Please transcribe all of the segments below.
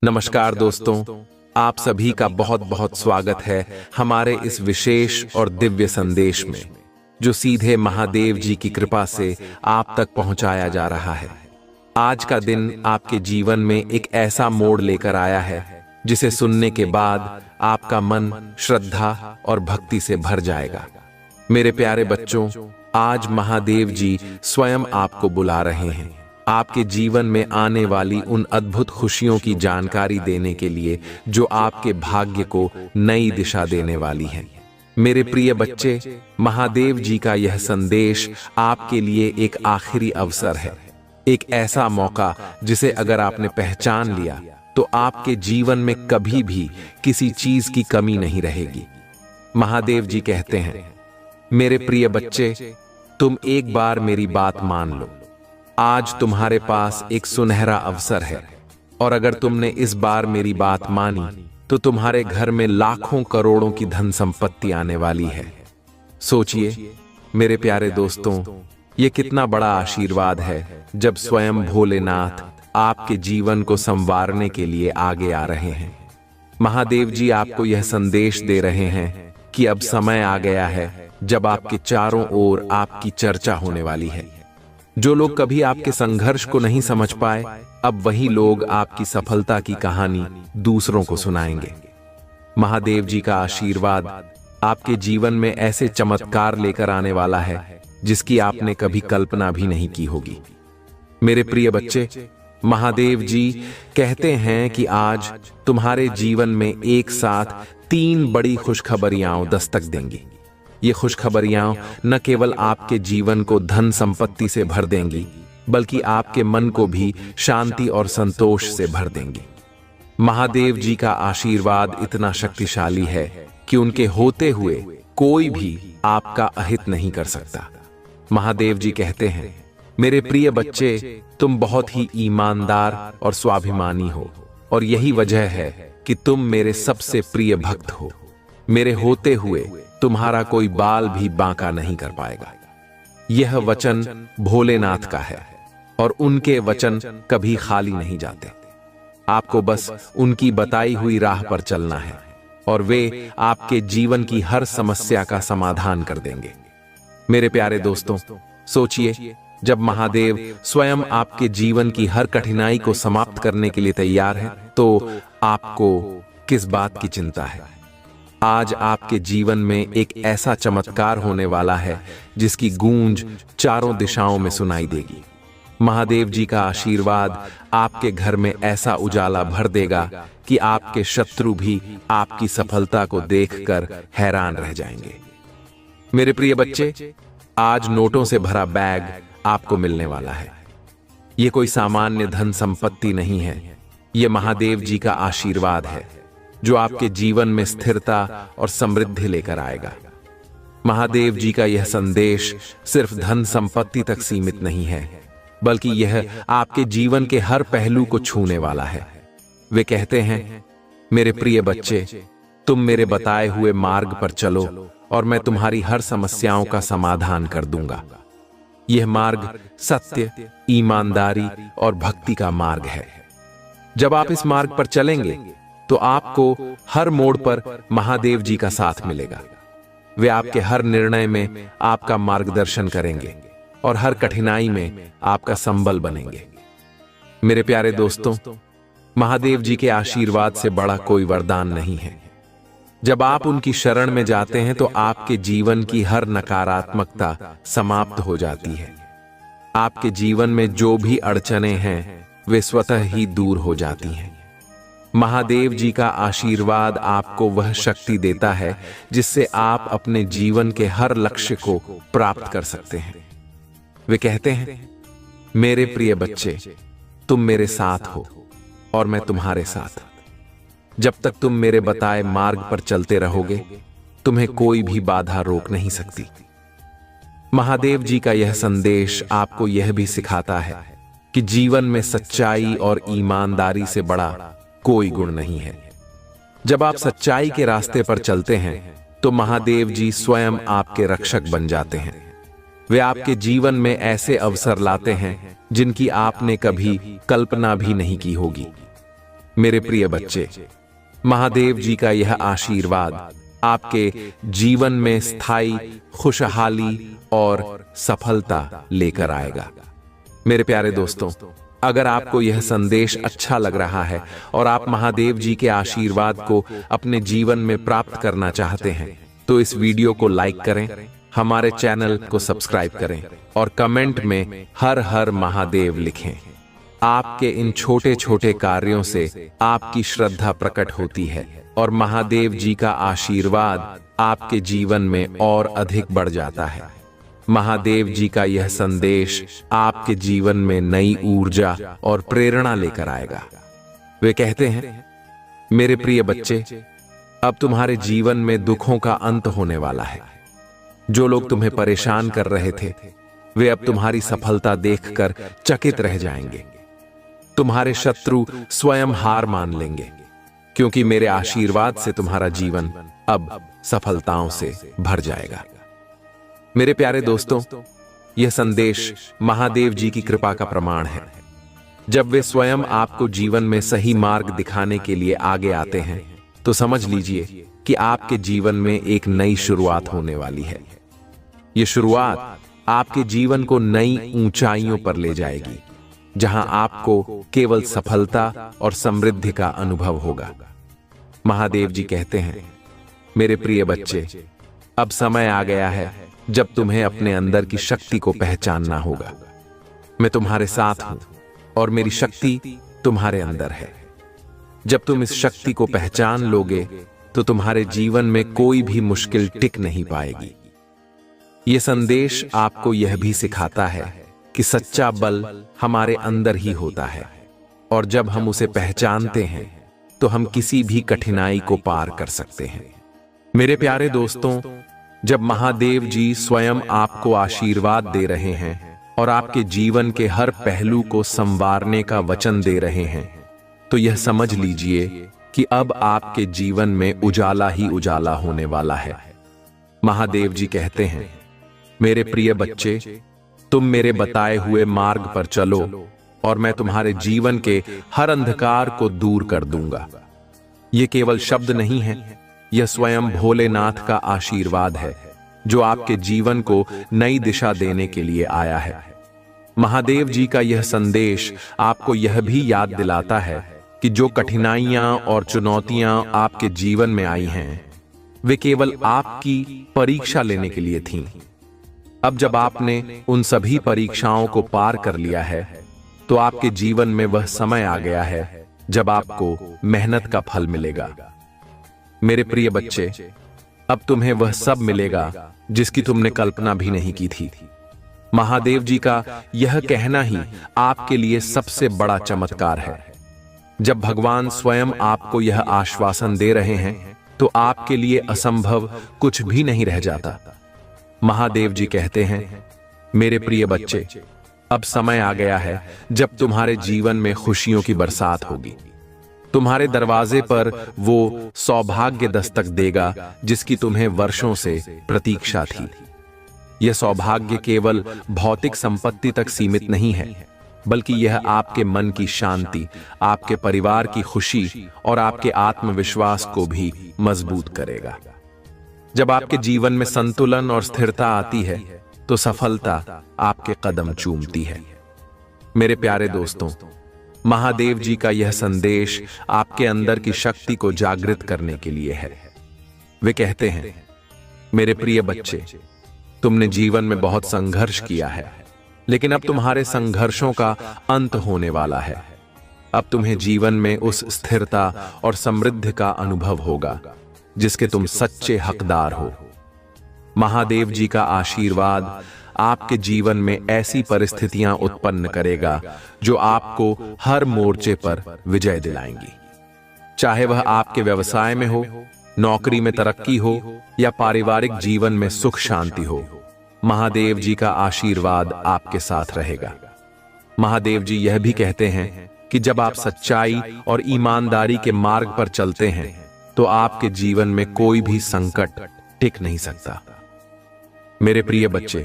नमस्कार दोस्तों, आप सभी का बहुत बहुत स्वागत है हमारे इस विशेष और दिव्य संदेश में, जो सीधे महादेव जी की कृपा से आप तक पहुंचाया जा रहा है। आज का दिन आपके जीवन में एक ऐसा मोड़ लेकर आया है जिसे सुनने के बाद आपका मन श्रद्धा और भक्ति से भर जाएगा। मेरे प्यारे बच्चों, आज महादेव जी स्वयं आपको बुला रहे हैं, आपके जीवन में आने वाली उन अद्भुत खुशियों की जानकारी देने के लिए जो आपके भाग्य को नई दिशा देने वाली है। मेरे प्रिय बच्चे, महादेव जी का यह संदेश आपके लिए एक आखिरी अवसर है, एक ऐसा मौका जिसे अगर आपने पहचान लिया तो आपके जीवन में कभी भी किसी चीज की कमी नहीं रहेगी। महादेव जी कहते हैं, मेरे प्रिय बच्चे, तुम एक बार मेरी बात मान लो। आज तुम्हारे पास एक सुनहरा अवसर है और अगर तुमने इस बार मेरी बात मानी तो तुम्हारे घर में लाखों करोड़ों की धन संपत्ति आने वाली है। सोचिए मेरे प्यारे दोस्तों, ये कितना बड़ा आशीर्वाद है जब स्वयं भोलेनाथ आपके जीवन को संवारने के लिए आगे आ रहे हैं। महादेव जी आपको यह संदेश दे रहे हैं कि अब समय आ गया है जब आपके चारों ओर आपकी चर्चा होने वाली है। जो लोग कभी आपके संघर्ष को नहीं समझ पाए, अब वही लोग आपकी सफलता की कहानी दूसरों को सुनाएंगे। महादेव जी का आशीर्वाद आपके जीवन में ऐसे चमत्कार लेकर आने वाला है जिसकी आपने कभी कल्पना भी नहीं की होगी। मेरे प्रिय बच्चे, महादेव जी कहते हैं कि आज तुम्हारे जीवन में एक साथ 3 बड़ी खुशखबरियां दस्तक देंगी। ये खुशखबरियां न केवल आपके जीवन को धन संपत्ति से भर देंगी, बल्कि आपके मन को भी शांति और संतोष से भर देंगी। महादेव जी का आशीर्वाद इतना शक्तिशाली है कि उनके होते हुए कोई भी आपका अहित नहीं कर सकता। महादेव जी कहते हैं, मेरे प्रिय बच्चे, तुम बहुत ही ईमानदार और स्वाभिमानी हो और यही वजह है कि तुम मेरे सबसे प्रिय भक्त हो। मेरे होते हुए तुम्हारा कोई बाल भी बांका नहीं कर पाएगा। यह वचन भोलेनाथ का है और उनके वचन कभी खाली नहीं जाते। आपको बस उनकी बताई हुई राह पर चलना है और वे आपके जीवन की हर समस्या का समाधान कर देंगे। मेरे प्यारे दोस्तों, सोचिए, जब महादेव स्वयं आपके जीवन की हर कठिनाई को समाप्त करने के लिए तैयार हैं, तो आपको किस बात की चिंता है? आज आपके जीवन में एक ऐसा चमत्कार होने वाला है जिसकी गूंज चारों दिशाओं में सुनाई देगी। महादेव जी का आशीर्वाद आपके घर में ऐसा उजाला भर देगा कि आपके शत्रु भी आपकी सफलता को देखकर हैरान रह जाएंगे। मेरे प्रिय बच्चे, आज नोटों से भरा बैग आपको मिलने वाला है। यह कोई सामान्य धन संपत्ति नहीं है, यह महादेव जी का आशीर्वाद है जो आपके जीवन में स्थिरता और समृद्धि लेकर आएगा। महादेव जी का यह संदेश सिर्फ धन संपत्ति तक सीमित नहीं है, बल्कि यह आपके जीवन के हर पहलू को छूने वाला है। वे कहते हैं, मेरे प्रिय बच्चे, तुम मेरे बताए हुए मार्ग पर चलो और मैं तुम्हारी हर समस्याओं का समाधान कर दूंगा। यह मार्ग सत्य, ईमानदारी और भक्ति का मार्ग है। जब आप इस मार्ग पर चलेंगे तो आपको हर मोड़ पर महादेव जी का साथ मिलेगा। वे आपके हर निर्णय में आपका मार्गदर्शन करेंगे और हर कठिनाई में आपका संबल बनेंगे। मेरे प्यारे दोस्तों, महादेव जी के आशीर्वाद से बड़ा कोई वरदान नहीं है। जब आप उनकी शरण में जाते हैं तो आपके जीवन की हर नकारात्मकता समाप्त हो जाती है। आपके जीवन में जो भी अड़चनें हैं वे स्वतः ही दूर हो जाती हैं। महादेव जी का आशीर्वाद आपको वह शक्ति देता है जिससे आप अपने जीवन के हर लक्ष्य को प्राप्त कर सकते हैं। वे कहते हैं, मेरे प्रिय बच्चे, तुम मेरे साथ हो और मैं तुम्हारे साथ। जब तक तुम मेरे बताए मार्ग पर चलते रहोगे, तुम्हें कोई भी बाधा रोक नहीं सकती। महादेव जी का यह संदेश आपको यह भी सिखाता है कि जीवन में सच्चाई और ईमानदारी से बड़ा कोई गुण नहीं है। जब आप सच्चाई के रास्ते पर चलते हैं तो महादेव जी स्वयं आपके रक्षक बन जाते हैं। वे आपके जीवन में ऐसे अवसर लाते हैं जिनकी आपने कभी कल्पना भी नहीं की होगी। मेरे प्रिय बच्चे, महादेव जी का यह आशीर्वाद आपके जीवन में स्थायी खुशहाली और सफलता लेकर आएगा। मेरे प्यारे दोस्तों, अगर आपको यह संदेश अच्छा लग रहा है और आप महादेव जी के आशीर्वाद को अपने जीवन में प्राप्त करना चाहते हैं, तो इस वीडियो को लाइक करें, हमारे चैनल को सब्सक्राइब करें और कमेंट में हर हर महादेव लिखें। आपके इन छोटे छोटे कार्यों से आपकी श्रद्धा प्रकट होती है और महादेव जी का आशीर्वाद आपके जीवन में और अधिक बढ़ जाता है। महादेव जी का यह संदेश आपके जीवन में नई ऊर्जा और प्रेरणा लेकर आएगा। वे कहते हैं, मेरे प्रिय बच्चे, अब तुम्हारे जीवन में दुखों का अंत होने वाला है। जो लोग तुम्हें परेशान कर रहे थे, वे अब तुम्हारी सफलता देखकर चकित रह जाएंगे। तुम्हारे शत्रु स्वयं हार मान लेंगे, क्योंकि मेरे आशीर्वाद से तुम्हारा जीवन अब सफलताओं से भर जाएगा। मेरे प्यारे दोस्तों, यह संदेश महादेव जी की कृपा का प्रमाण है। जब वे स्वयं आपको जीवन में सही मार्ग दिखाने के लिए आगे आते हैं, तो समझ लीजिए कि आपके जीवन में एक नई शुरुआत होने वाली है। यह शुरुआत आपके जीवन को नई ऊंचाइयों पर ले जाएगी, जहां आपको केवल सफलता और समृद्धि का अनुभव होगा। महादेव जी कहते हैं, मेरे प्रिय बच्चे, अब समय आ गया है जब तुम्हें अपने अंदर की शक्ति को पहचानना होगा। मैं तुम्हारे साथ हूं और मेरी शक्ति तुम्हारे अंदर है। जब तुम इस शक्ति को पहचान लोगे, तो तुम्हारे जीवन में कोई भी मुश्किल टिक नहीं पाएगी। यह संदेश आपको यह भी सिखाता है कि सच्चा बल हमारे अंदर ही होता है, और जब हम उसे पहचानते हैं तो हम किसी भी कठिनाई को पार कर सकते हैं। मेरे प्यारे दोस्तों, जब महादेव जी स्वयं आपको आशीर्वाद दे रहे हैं और आपके जीवन के हर पहलू को संवारने का वचन दे रहे हैं, तो यह समझ लीजिए कि अब आपके जीवन में उजाला ही उजाला होने वाला है। महादेव जी कहते हैं, मेरे प्रिय बच्चे, तुम मेरे बताए हुए मार्ग पर चलो और मैं तुम्हारे जीवन के हर अंधकार को दूर कर दूंगा। ये केवल शब्द नहीं है, यह स्वयं भोलेनाथ का आशीर्वाद है, जो आपके जीवन को नई दिशा देने के लिए आया है। महादेव जी का यह संदेश आपको यह भी याद दिलाता है कि जो कठिनाइयां और चुनौतियां आपके जीवन में आई हैं, वे केवल आपकी परीक्षा लेने के लिए थीं। अब जब आपने उन सभी परीक्षाओं को पार कर लिया है, तो आपके जीवन में वह समय आ गया है जब आपको मेहनत का फल मिलेगा। मेरे प्रिय बच्चे, अब तुम्हें वह सब मिलेगा जिसकी तुमने कल्पना भी नहीं की थी। महादेव जी का यह कहना ही आपके लिए सबसे बड़ा चमत्कार है। जब भगवान स्वयं आपको यह आश्वासन दे रहे हैं, तो आपके लिए असंभव कुछ भी नहीं रह जाता। महादेव जी कहते हैं, मेरे प्रिय बच्चे, अब समय आ गया है जब तुम्हारे जीवन में खुशियों की बरसात होगी। तुम्हारे दरवाजे पर वो सौभाग्य दस्तक देगा जिसकी तुम्हें वर्षों से प्रतीक्षा थी। यह सौभाग्य केवल भौतिक संपत्ति तक सीमित नहीं है, बल्कि यह आपके मन की शांति, आपके परिवार की खुशी और आपके आत्मविश्वास को भी मजबूत करेगा। जब आपके जीवन में संतुलन और स्थिरता आती है, तो सफलता आपके कदम चूमती है। मेरे प्यारे दोस्तों, महादेव जी का यह संदेश आपके अंदर की शक्ति को जागृत करने के लिए है। वे कहते हैं, मेरे प्रिय बच्चे, तुमने जीवन में बहुत संघर्ष किया है, लेकिन अब तुम्हारे संघर्षों का अंत होने वाला है। अब तुम्हें जीवन में उस स्थिरता और समृद्धि का अनुभव होगा जिसके तुम सच्चे हकदार हो। महादेव जी का आशीर्वाद आपके जीवन में ऐसी परिस्थितियां उत्पन्न करेगा जो आपको हर मोर्चे पर विजय दिलाएंगी। चाहे वह आपके व्यवसाय में हो, नौकरी में तरक्की हो या पारिवारिक जीवन में सुख शांति हो, महादेव जी का आशीर्वाद आपके साथ रहेगा। महादेव जी यह भी कहते हैं कि जब आप सच्चाई और ईमानदारी के मार्ग पर चलते हैं, तो आपके जीवन में कोई भी संकट टिक नहीं सकता। मेरे प्रिय बच्चे,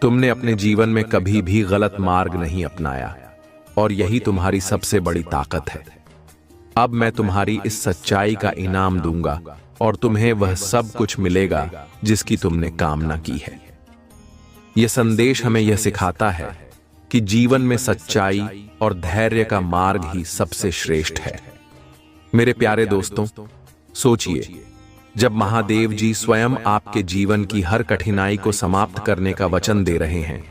तुमने अपने जीवन में कभी भी गलत मार्ग नहीं अपनाया, और यही तुम्हारी सबसे बड़ी ताकत है। अब मैं तुम्हारी इस सच्चाई का इनाम दूंगा और तुम्हें वह सब कुछ मिलेगा जिसकी तुमने कामना की है। यह संदेश हमें यह सिखाता है कि जीवन में सच्चाई और धैर्य का मार्ग ही सबसे श्रेष्ठ है। मेरे प्यारे दोस्तों, सोचिए, जब महादेव जी स्वयं आपके जीवन की हर कठिनाई को समाप्त करने का वचन दे रहे हैं,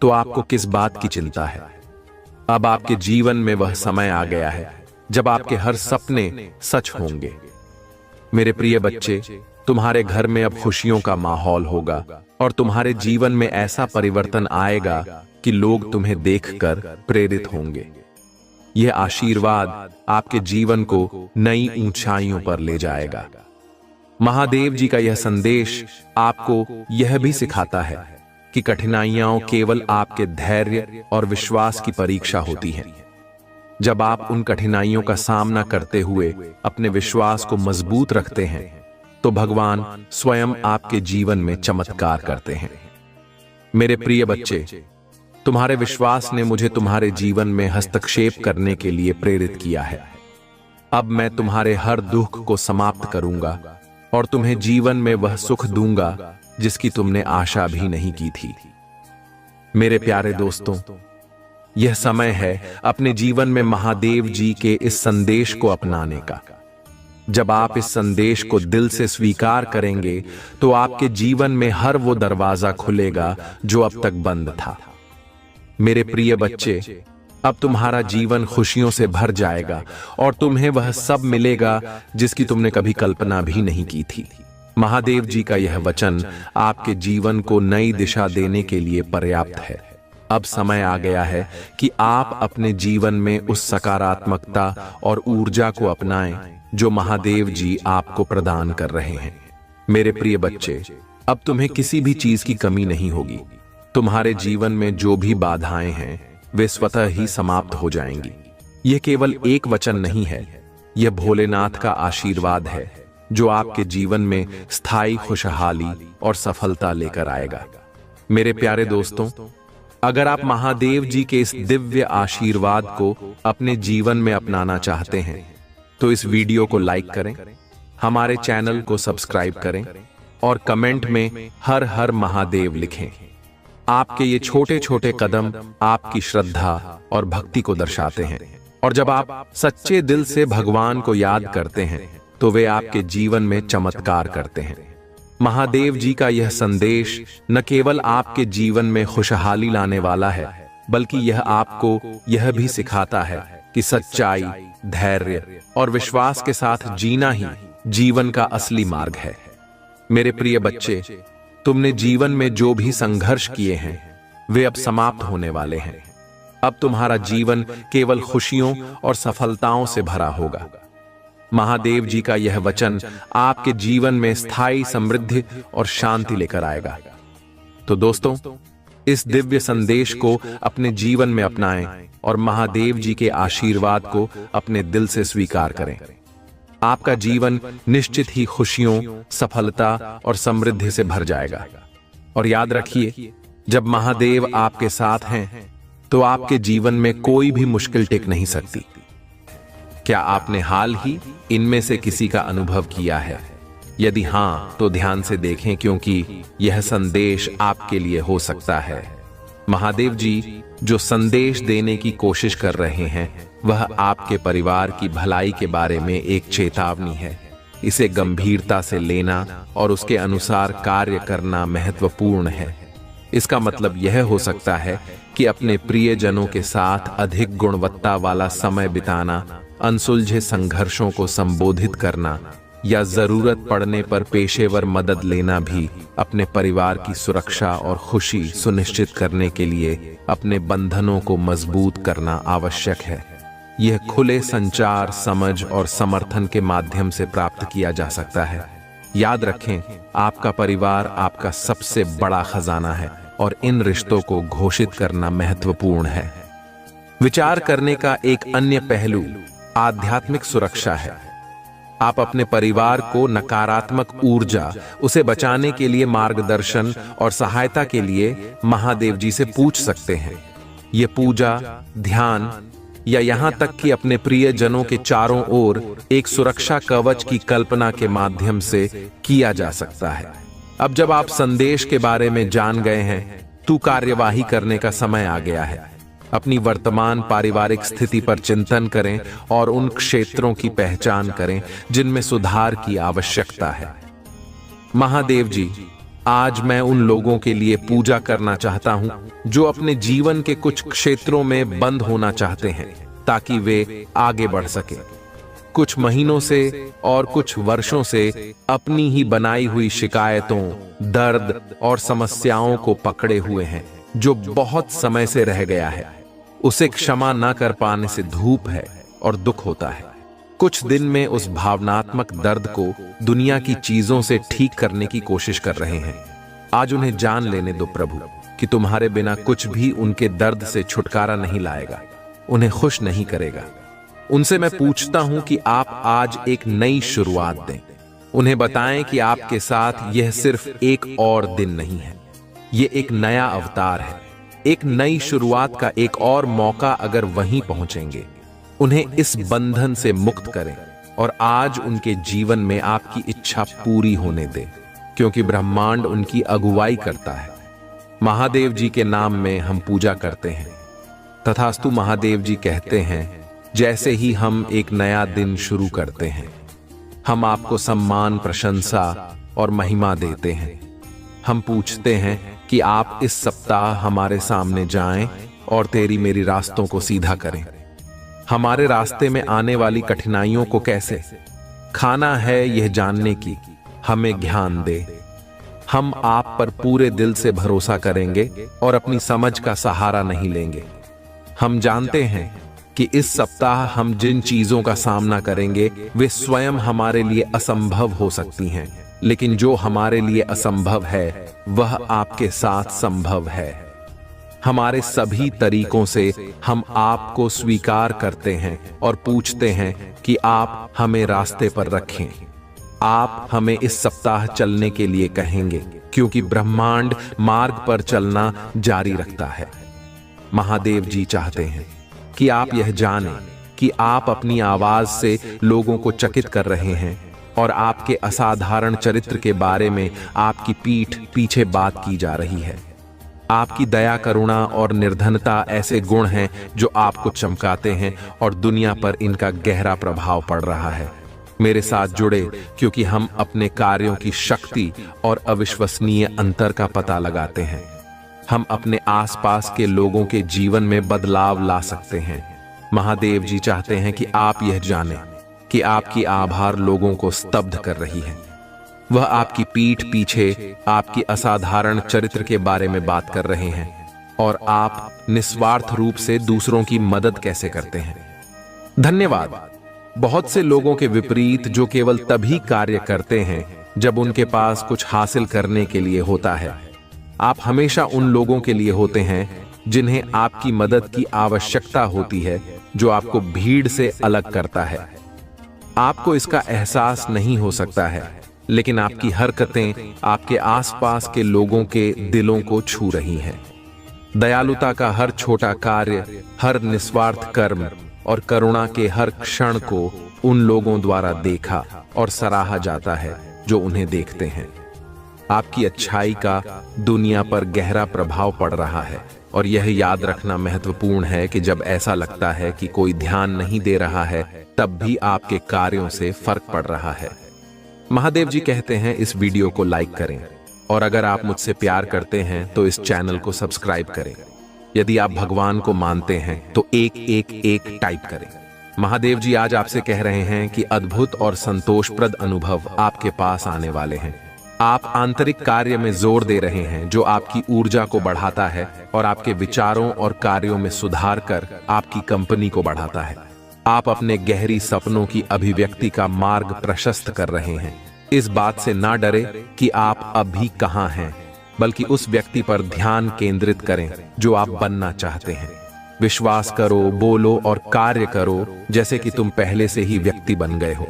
तो आपको किस बात की चिंता है? अब आपके जीवन में वह समय आ गया है जब आपके हर सपने सच होंगे। मेरे प्रिय बच्चे, तुम्हारे घर में अब खुशियों का माहौल होगा और तुम्हारे जीवन में ऐसा परिवर्तन आएगा कि लोग तुम्हें देखकर प्रेरित होंगे। यह आशीर्वाद आपके जीवन को नई ऊंचाइयों पर ले जाएगा। महादेव जी का यह संदेश आपको यह भी सिखाता है कि कठिनाइयां केवल आपके धैर्य और विश्वास की परीक्षा होती हैं। जब आप उन कठिनाइयों का सामना करते हुए अपने विश्वास को मजबूत रखते हैं, तो भगवान स्वयं आपके जीवन में चमत्कार करते हैं। मेरे प्रिय बच्चे, तुम्हारे विश्वास ने मुझे तुम्हारे जीवन में हस्तक्षेप करने के लिए प्रेरित किया है। अब मैं तुम्हारे हर दुख को समाप्त करूंगा और तुम्हें जीवन में वह सुख दूंगा जिसकी तुमने आशा भी नहीं की थी। मेरे प्यारे दोस्तों, यह समय है अपने जीवन में महादेव जी के इस संदेश को अपनाने का। जब आप इस संदेश को दिल से स्वीकार करेंगे, तो आपके जीवन में हर वो दरवाजा खुलेगा जो अब तक बंद था। मेरे प्रिय बच्चे, अब तुम्हारा जीवन खुशियों से भर जाएगा और तुम्हें वह सब मिलेगा जिसकी तुमने कभी कल्पना भी नहीं की थी। महादेव जी का यह वचन आपके जीवन को नई दिशा देने के लिए पर्याप्त है। अब समय आ गया है कि आप अपने जीवन में उस सकारात्मकता और ऊर्जा को अपनाएं जो महादेव जी आपको प्रदान कर रहे हैं। मेरे प्रिय बच्चे, अब तुम्हें किसी भी चीज की कमी नहीं होगी। तुम्हारे जीवन में जो भी बाधाएं हैं, वे स्वतः ही समाप्त हो जाएंगी। यह केवल एक वचन नहीं है, यह भोलेनाथ का आशीर्वाद है जो आपके जीवन में स्थायी खुशहाली और सफलता लेकर आएगा। मेरे प्यारे दोस्तों, अगर आप महादेव जी के इस दिव्य आशीर्वाद को अपने जीवन में अपनाना चाहते हैं, तो इस वीडियो को लाइक करें, हमारे चैनल को सब्सक्राइब करें और कमेंट में हर हर महादेव लिखें। आपके ये छोटे छोटे कदम आपकी श्रद्धा और भक्ति को दर्शाते हैं, और जब आप सच्चे दिल से भगवान को याद करते हैं, तो वे आपके जीवन में चमत्कार करते हैं। महादेव जी का यह संदेश न केवल आपके जीवन में खुशहाली लाने वाला है, बल्कि यह आपको यह भी सिखाता है कि सच्चाई, धैर्य और विश्वास के साथ जीना ही जीवन का असली मार्ग है। मेरे प्रिय बच्चे, तुमने जीवन में जो भी संघर्ष किए हैं, वे अब समाप्त होने वाले हैं। अब तुम्हारा जीवन केवल खुशियों और सफलताओं से भरा होगा। महादेव जी का यह वचन आपके जीवन में स्थायी समृद्धि और शांति लेकर आएगा। तो दोस्तों, इस दिव्य संदेश को अपने जीवन में अपनाएं और महादेव जी के आशीर्वाद को अपने दिल से स्वीकार करें। आपका जीवन निश्चित ही खुशियों, सफलता और समृद्धि से भर जाएगा। और याद रखिए, जब महादेव आपके साथ हैं, तो आपके जीवन में कोई भी मुश्किल टिक नहीं सकती। क्या आपने हाल ही इनमें से किसी का अनुभव किया है? यदि हां, तो ध्यान से देखें, क्योंकि यह संदेश आपके लिए हो सकता है। महादेव जी जो संदेश देने की कोशिश कर रहे हैं, वह आपके परिवार की भलाई के बारे में एक चेतावनी है। इसे गंभीरता से लेना और उसके अनुसार कार्य करना महत्वपूर्ण है। इसका मतलब यह हो सकता है कि अपने प्रियजनों के साथ अधिक गुणवत्ता वाला समय बिताना, अनसुलझे संघर्षों को संबोधित करना या जरूरत पड़ने पर पेशेवर मदद लेना भी अपने परिवार की सुरक्षा और खुशी सुनिश्चित करने के लिए अपने बंधनों को मजबूत करना आवश्यक है। यह खुले संचार, समझ और समर्थन के माध्यम से प्राप्त किया जा सकता है। याद रखें, आपका परिवार आपका सबसे बड़ा खजाना है और इन रिश्तों को घोषित करना महत्वपूर्ण है। विचार करने का एक अन्य पहलू आध्यात्मिक सुरक्षा है। आप अपने परिवार को नकारात्मक ऊर्जा, उसे बचाने के लिए मार्गदर्शन और सहायता के लिए महादेव जी से पूछ सकते हैं। ये पूजा, ध्यान या यहाँ तक कि अपने प्रियजनों के चारों ओर एक सुरक्षा कवच की कल्पना के माध्यम से किया जा सकता है। अब जब आप संदेश के बारे में जान गए हैं, तो कार्यवाही करने का समय आ गया है। अपनी वर्तमान पारिवारिक स्थिति पर चिंतन करें और उन क्षेत्रों की पहचान करें जिनमें सुधार की आवश्यकता है। महादेव जी, आज मैं उन लोगों के लिए पूजा करना चाहता हूं जो अपने जीवन के कुछ क्षेत्रों में बंद होना चाहते हैं ताकि वे आगे बढ़ सके। कुछ महीनों से और कुछ वर्षों से अपनी ही बनाई हुई शिकायतों, दर्द और समस्याओं को पकड़े हुए हैं जो बहुत समय से रह गया है। उसे क्षमा न कर पाने से धूप है और दुख होता है। कुछ दिन में उस भावनात्मक दर्द को दुनिया की चीजों से ठीक करने की कोशिश कर रहे हैं। आज उन्हें जान लेने दो प्रभु कि तुम्हारे बिना कुछ भी उनके दर्द से छुटकारा नहीं लाएगा, उन्हें खुश नहीं करेगा। उनसे मैं पूछता हूं कि आप आज एक नई शुरुआत दें। उन्हें बताएं कि आपके साथ यह सिर्फ एक और दिन नहीं है, यह एक नया अवतार है, एक नई शुरुआत का एक और मौका। अगर वहीं पहुंचेंगे, उन्हें इस बंधन से मुक्त करें और आज उनके जीवन में आपकी इच्छा पूरी होने दें, क्योंकि ब्रह्मांड उनकी अगुवाई करता है। महादेव जी के नाम में हम पूजा करते हैं। तथास्तु महादेव जी कहते हैं, जैसे ही हम एक नया दिन शुरू करते हैं, हम आपको सम्मान, प्रशंसा और महिमा देते हैं। हम पूछते हैं कि आप इस सप्ताह हमारे सामने जाएं और तेरी मेरी रास्तों को सीधा करें। हमारे रास्ते में आने वाली कठिनाइयों को कैसे खाना है, यह जानने की हमें ज्ञान दे। हम आप पर पूरे दिल से भरोसा करेंगे और अपनी समझ का सहारा नहीं लेंगे। हम जानते हैं कि इस सप्ताह हम जिन चीजों का सामना करेंगे वे स्वयं हमारे लिए असंभव हो सकती हैं, लेकिन जो हमारे लिए असंभव है वह आपके साथ संभव है। हमारे सभी तरीकों से हम आपको स्वीकार करते हैं और पूछते हैं कि आप हमें रास्ते पर रखें। आप हमें इस सप्ताह चलने के लिए कहेंगे, क्योंकि ब्रह्मांड मार्ग पर चलना जारी रखता है। महादेव जी चाहते हैं कि आप यह जानें कि आप अपनी आवाज से लोगों को चकित कर रहे हैं और आपके असाधारण चरित्र के बारे में आपकी पीठ पीछे बात की जा रही है। आपकी दया, करुणा और निर्धनता ऐसे गुण हैं जो आपको चमकाते हैं और दुनिया पर इनका गहरा प्रभाव पड़ रहा है। मेरे साथ जुड़े, क्योंकि हम अपने कार्यों की शक्ति और अविश्वसनीय अंतर का पता लगाते हैं। हम अपने आसपास के लोगों के जीवन में बदलाव ला सकते हैं। महादेव जी चाहते हैं कि आप यह जानें कि आपकी आभार लोगों को स्तब्ध कर रही है। वह आपकी पीठ पीछे आपकी असाधारण चरित्र के बारे में बात कर रहे हैं और आप निस्वार्थ रूप से दूसरों की मदद कैसे करते हैं। धन्यवाद। बहुत से लोगों के विपरीत जो केवल तभी कार्य करते हैं जब उनके पास कुछ हासिल करने के लिए होता है, आप हमेशा उन लोगों के लिए होते हैं जिन्हें आपकी मदद की आवश्यकता होती है, जो आपको भीड़ से अलग करता है। आपको इसका एहसास नहीं हो सकता है, लेकिन आपकी हरकतें आपके आसपास के लोगों के दिलों को छू रही हैं। दयालुता का हर छोटा कार्य, हर निस्वार्थ कर्म और करुणा के हर क्षण को उन लोगों द्वारा देखा और सराहा जाता है जो उन्हें देखते हैं। आपकी अच्छाई का दुनिया पर गहरा प्रभाव पड़ रहा है और यह याद रखना महत्वपूर्ण है कि जब ऐसा लगता है कि कोई ध्यान नहीं दे रहा है, तब भी आपके कार्यों से फर्क पड़ रहा है। महादेव जी कहते हैं, इस वीडियो को लाइक करें और अगर आप मुझसे प्यार करते हैं तो इस चैनल को सब्सक्राइब करें। यदि आप भगवान को मानते हैं तो 111 टाइप करें। महादेव जी आज आपसे कह रहे हैं कि अद्भुत और संतोषप्रद अनुभव आपके पास आने वाले हैं। आप आंतरिक कार्य में जोर दे रहे हैं जो आपकी ऊर्जा को बढ़ाता है और आपके विचारों और कार्यों में सुधार कर आपकी कंपनी को बढ़ाता है। आप अपने गहरी सपनों की अभिव्यक्ति का मार्ग प्रशस्त कर रहे हैं। इस बात से ना डरे कि आप अभी कहां हैं, बल्कि उस व्यक्ति पर ध्यान केंद्रित करें जो आप बनना चाहते हैं। विश्वास करो, बोलो और कार्य करो जैसे कि तुम पहले से ही व्यक्ति बन गए हो।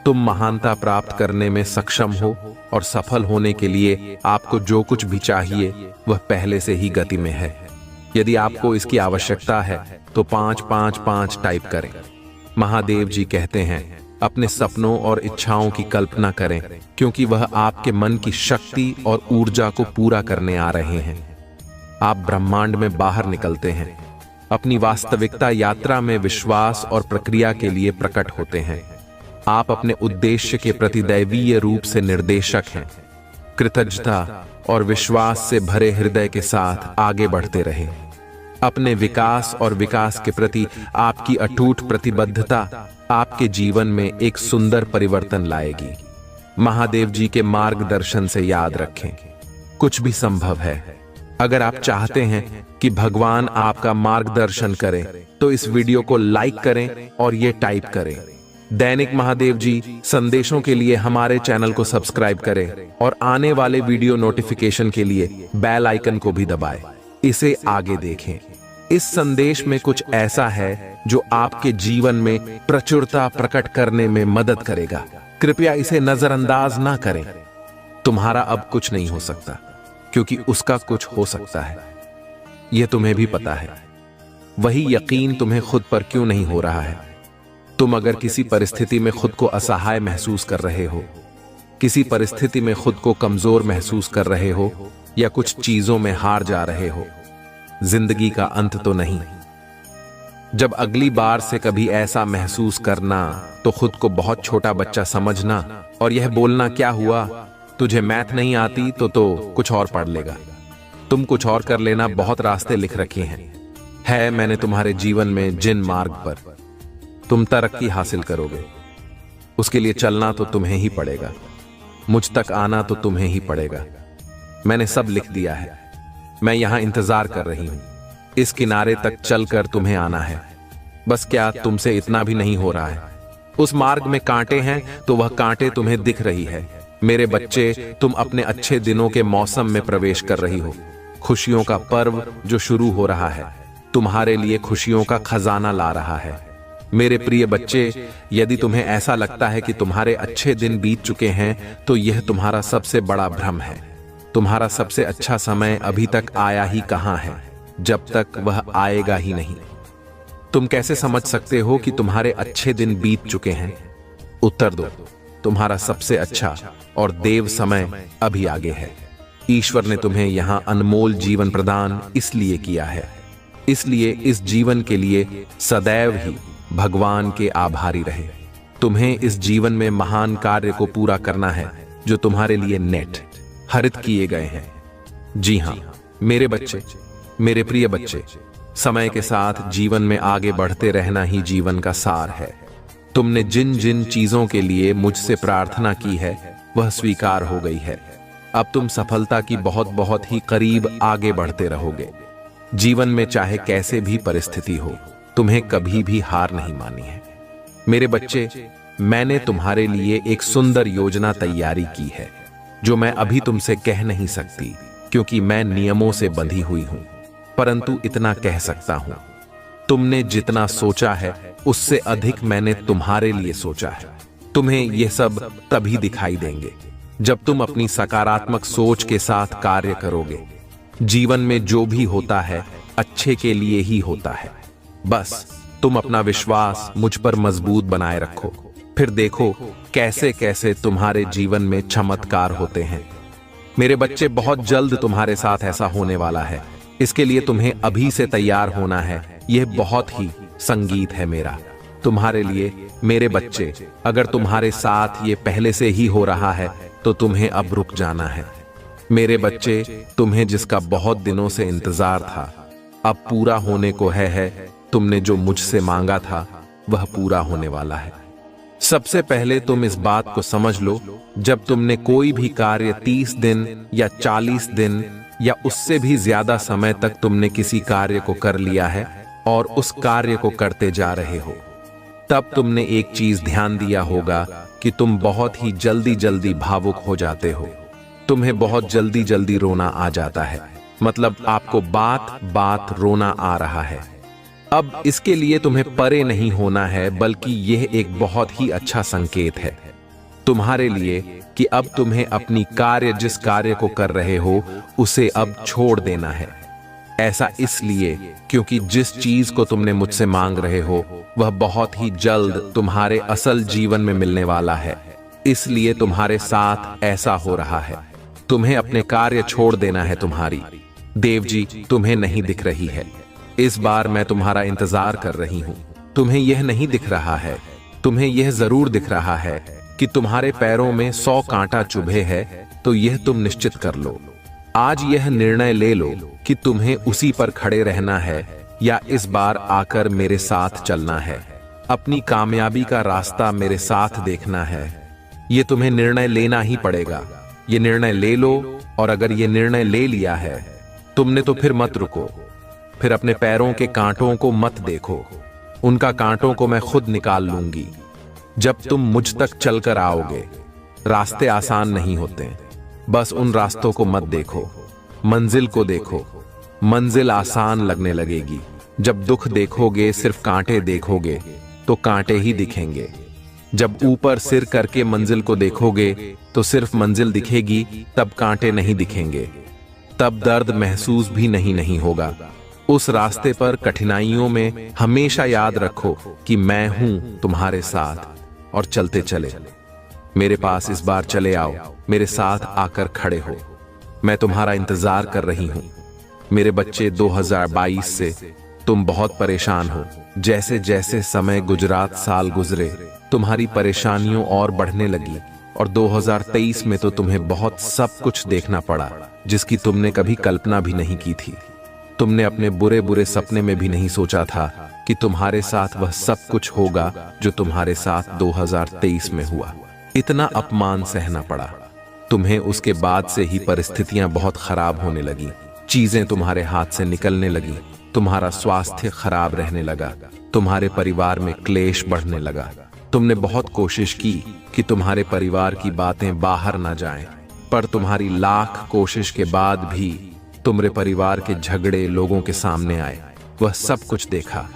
तुम महानता प्राप्त करने में सक्षम हो और सफल होने के लिए आपको जो कुछ भी चाहिए वह पहले से ही गति में है। यदि आपको इसकी आवश्यकता है तो 555 टाइप करें। महादेव जी कहते हैं, अपने सपनों और इच्छाओं की कल्पना करें, क्योंकि वह आपके मन की शक्ति और ऊर्जा को पूरा करने आ रहे हैं। आप ब्रह्मांड में बाहर निकलते हैं, अपनी वास्तविकता यात्रा में विश्वास और प्रक्रिया के लिए प्रकट होते हैं। आप अपने उद्देश्य के प्रति दैवीय रूप से निर्देशक हैं। कृतज्ञता और विश्वास से भरे हृदय के साथ आगे बढ़ते रहें। अपने विकास और विकास के प्रति आपकी अटूट प्रतिबद्धता आपके जीवन में एक सुंदर परिवर्तन लाएगी। महादेव जी के मार्गदर्शन से याद रखें, कुछ भी संभव है। अगर आप चाहते हैं कि भगवान आपका मार्गदर्शन करें तो इस वीडियो को लाइक करें और ये टाइप करें, दैनिक महादेव जी संदेशों के लिए हमारे चैनल को सब्सक्राइब करें और आने वाले वीडियो नोटिफिकेशन के लिए बेल आइकन को भी दबाएं। इसे आगे देखें। इस संदेश में कुछ ऐसा है जो आपके जीवन में प्रचुरता प्रकट करने में मदद करेगा। कृपया इसे नजरअंदाज ना करें। तुम्हारा अब कुछ नहीं हो सकता, क्योंकि उसका कुछ हो सकता है। यह तुम्हें भी पता है। वही यकीन तुम्हें खुद पर क्यों नहीं हो रहा है? तुम अगर किसी परिस्थिति में खुद को असहाय महसूस कर रहे हो, किसी परिस्थिति में खुद को कमजोर महसूस कर रहे हो, या कुछ चीजों में हार जा रहे हो, जिंदगी का अंत तो नहीं। जब अगली बार से कभी ऐसा महसूस करना तो खुद को बहुत छोटा बच्चा समझना और यह बोलना, क्या हुआ, तुझे मैथ नहीं आती तो कुछ और पढ़ लेगा, तुम कुछ और कर लेना, बहुत रास्ते लिख रखे हैं। मैंने तुम्हारे जीवन में जिन मार्ग पर तुम तरक्की हासिल करोगे, उसके लिए चलना तो तुम्हें ही पड़ेगा। मुझ तक आना तो तुम्हें ही पड़ेगा। मैंने सब लिख दिया है। मैं यहां इंतजार कर रही हूं। इस किनारे तक चलकर तुम्हें आना है। बस क्या तुमसे इतना भी नहीं हो रहा है? उस मार्ग में कांटे हैं तो वह कांटे तुम्हें दिख रही है। मेरे बच्चे, तुम अपने अच्छे दिनों के मौसम में प्रवेश कर रही हो। खुशियों का पर्व जो शुरू हो रहा है, तुम्हारे लिए खुशियों का खजाना ला रहा है। मेरे प्रिय बच्चे, यदि तुम्हें ऐसा लगता है कि तुम्हारे अच्छे दिन बीत चुके हैं तो यह तुम्हारा सबसे बड़ा भ्रम है। तुम्हारा सबसे अच्छा समय अभी तक आया ही कहां है, जब तक वह आएगा ही नहीं। तुम कैसे समझ सकते हो कि तुम्हारे अच्छे दिन बीत चुके हैं? उत्तर दो, तुम्हारा सबसे अच्छा और देव समय अभी आगे है। ईश्वर ने तुम्हें यहां अनमोल जीवन प्रदान इसलिए किया है। इसलिए इस जीवन के लिए सदैव ही भगवान के आभारी रहे। तुम्हें इस जीवन में महान कार्य को पूरा करना है जो तुम्हारे लिए नेट हरित किए गए हैं। जी हां मेरे बच्चे, मेरे प्रिय बच्चे, समय के साथ जीवन में आगे बढ़ते रहना ही जीवन का सार है। तुमने जिन जिन चीजों के लिए मुझसे प्रार्थना की है वह स्वीकार हो गई है। अब तुम सफलता की बहुत बहुत ही करीब आगे बढ़ते रहोगे। जीवन में चाहे कैसे भी परिस्थिति हो, तुम्हें कभी भी हार नहीं मानी है। मेरे बच्चे, मैंने तुम्हारे लिए एक सुंदर योजना तैयारी की है जो मैं अभी तुमसे कह नहीं सकती, क्योंकि मैं नियमों से बंधी हुई हूं। परंतु इतना कह सकता हूं, तुमने जितना सोचा है उससे अधिक मैंने तुम्हारे लिए सोचा है। तुम्हें यह सब तभी दिखाई देंगे जब तुम अपनी सकारात्मक सोच के साथ कार्य करोगे। जीवन में जो भी होता है अच्छे के लिए ही होता है। बस तुम अपना विश्वास मुझ पर मजबूत बनाए रखो, फिर देखो कैसे कैसे तुम्हारे जीवन में चमत्कार होते हैं। मेरे बच्चे, बहुत जल्द तुम्हारे साथ ऐसा होने वाला है। इसके लिए तुम्हें अभी से तैयार होना है। यह बहुत ही संगीत है मेरा तुम्हारे लिए। मेरे बच्चे, अगर तुम्हारे साथ ये पहले से ही हो रहा है तो तुम्हें अब रुक जाना है। मेरे बच्चे, तुम्हें जिसका बहुत दिनों से इंतजार था अब पूरा होने को है। तुमने जो मुझसे मांगा था वह पूरा होने वाला है। सबसे पहले तुम इस बात को समझ लो, जब तुमने कोई भी कार्य 30 दिन या 40 दिन या उससे भी ज्यादा समय तक तुमने किसी कार्य को कर लिया है और उस कार्य को करते जा रहे हो, तब तुमने एक चीज ध्यान दिया होगा कि तुम बहुत ही जल्दी जल्दी भावुक हो जाते हो। तुम्हें बहुत जल्दी जल्दी रोना आ जाता है। मतलब आपको बात बात रोना आ रहा है। अब इसके लिए तुम्हें परे नहीं होना है, बल्कि यह एक बहुत ही अच्छा संकेत है तुम्हारे लिए कि अब तुम्हें अपनी जिस कार्य को कर रहे हो उसे अब छोड़ देना है। ऐसा इसलिए क्योंकि जिस चीज को तुमने मुझसे मांग रहे हो वह बहुत ही जल्द तुम्हारे असल जीवन में मिलने वाला है, इसलिए तुम्हारे साथ ऐसा हो रहा है। तुम्हें अपने कार्य छोड़ देना है। तुम्हारी देव जी तुम्हें नहीं दिख रही है। इस बार मैं तुम्हारा इंतजार कर रही हूँ। तुम्हें यह नहीं दिख रहा है, तुम्हें यह जरूर दिख रहा है कि तुम्हारे पैरों में 100 कांटा चुभे है, तो यह तुम निश्चित कर लो। आज यह निर्णय ले लो कि तुम्हें उसी पर खड़े रहना है या इस बार आकर मेरे साथ चलना है। अपनी कामयाबी का रास्ता मेरे साथ देखना है। यह तुम्हें निर्णय लेना ही पड़ेगा। ये निर्णय ले लो, और अगर ये निर्णय ले लिया है तुमने तो फिर मत रुको। फिर अपने पैरों के कांटों को मत देखो, उनका कांटों को मैं खुद निकाल लूंगी। जब तुम मुझ तक चलकर आओगे, रास्ते आसान नहीं होते, बस उन रास्तों को मत देखो, मंजिल को देखो। मंजिल आसान लगने लगेगी। जब दुख देखोगे, सिर्फ कांटे देखोगे, तो कांटे ही दिखेंगे। जब ऊपर सिर करके मंजिल को देखोगे तो सिर्फ मंजिल दिखेगी, तब कांटे नहीं दिखेंगे। तब दर्द महसूस भी नहीं होगा। उस रास्ते पर कठिनाइयों में हमेशा याद रखो कि मैं हूं तुम्हारे साथ, और चलते चले मेरे पास इस बार चले आओ, मेरे साथ आकर खड़े हो। मैं तुम्हारा इंतजार कर रही हूं। मेरे बच्चे 2022 से तुम बहुत परेशान हो। जैसे जैसे समय गुजरात साल गुजरे, तुम्हारी परेशानियों और बढ़ने लगी, और 2023 में तो तुम्हें बहुत सब कुछ देखना पड़ा जिसकी तुमने कभी कल्पना भी नहीं की थी। तुमने अपने बुरे बुरे सपने में भी नहीं सोचा था कि तुम्हारे साथ वह सब कुछ होगा जो तुम्हारे साथ 2023 में हुआ। इतना अपमान सहना पड़ा तुम्हें। उसके बाद से ही परिस्थितियां बहुत खराब होने लगी, चीजें तुम्हारे हाथ से निकलने लगी, तुम्हारा स्वास्थ्य खराब रहने लगा, तुम्हारे परिवार में क्लेश बढ़ने लगा। तुमने बहुत कोशिश की कि तुम्हारे परिवार की बातें बाहर ना जाएं, पर तुम्हारी लाख कोशिश के बाद भी तुम्हारे परिवार के झगड़े लोगों के सामने आए। वह सब कुछ देखा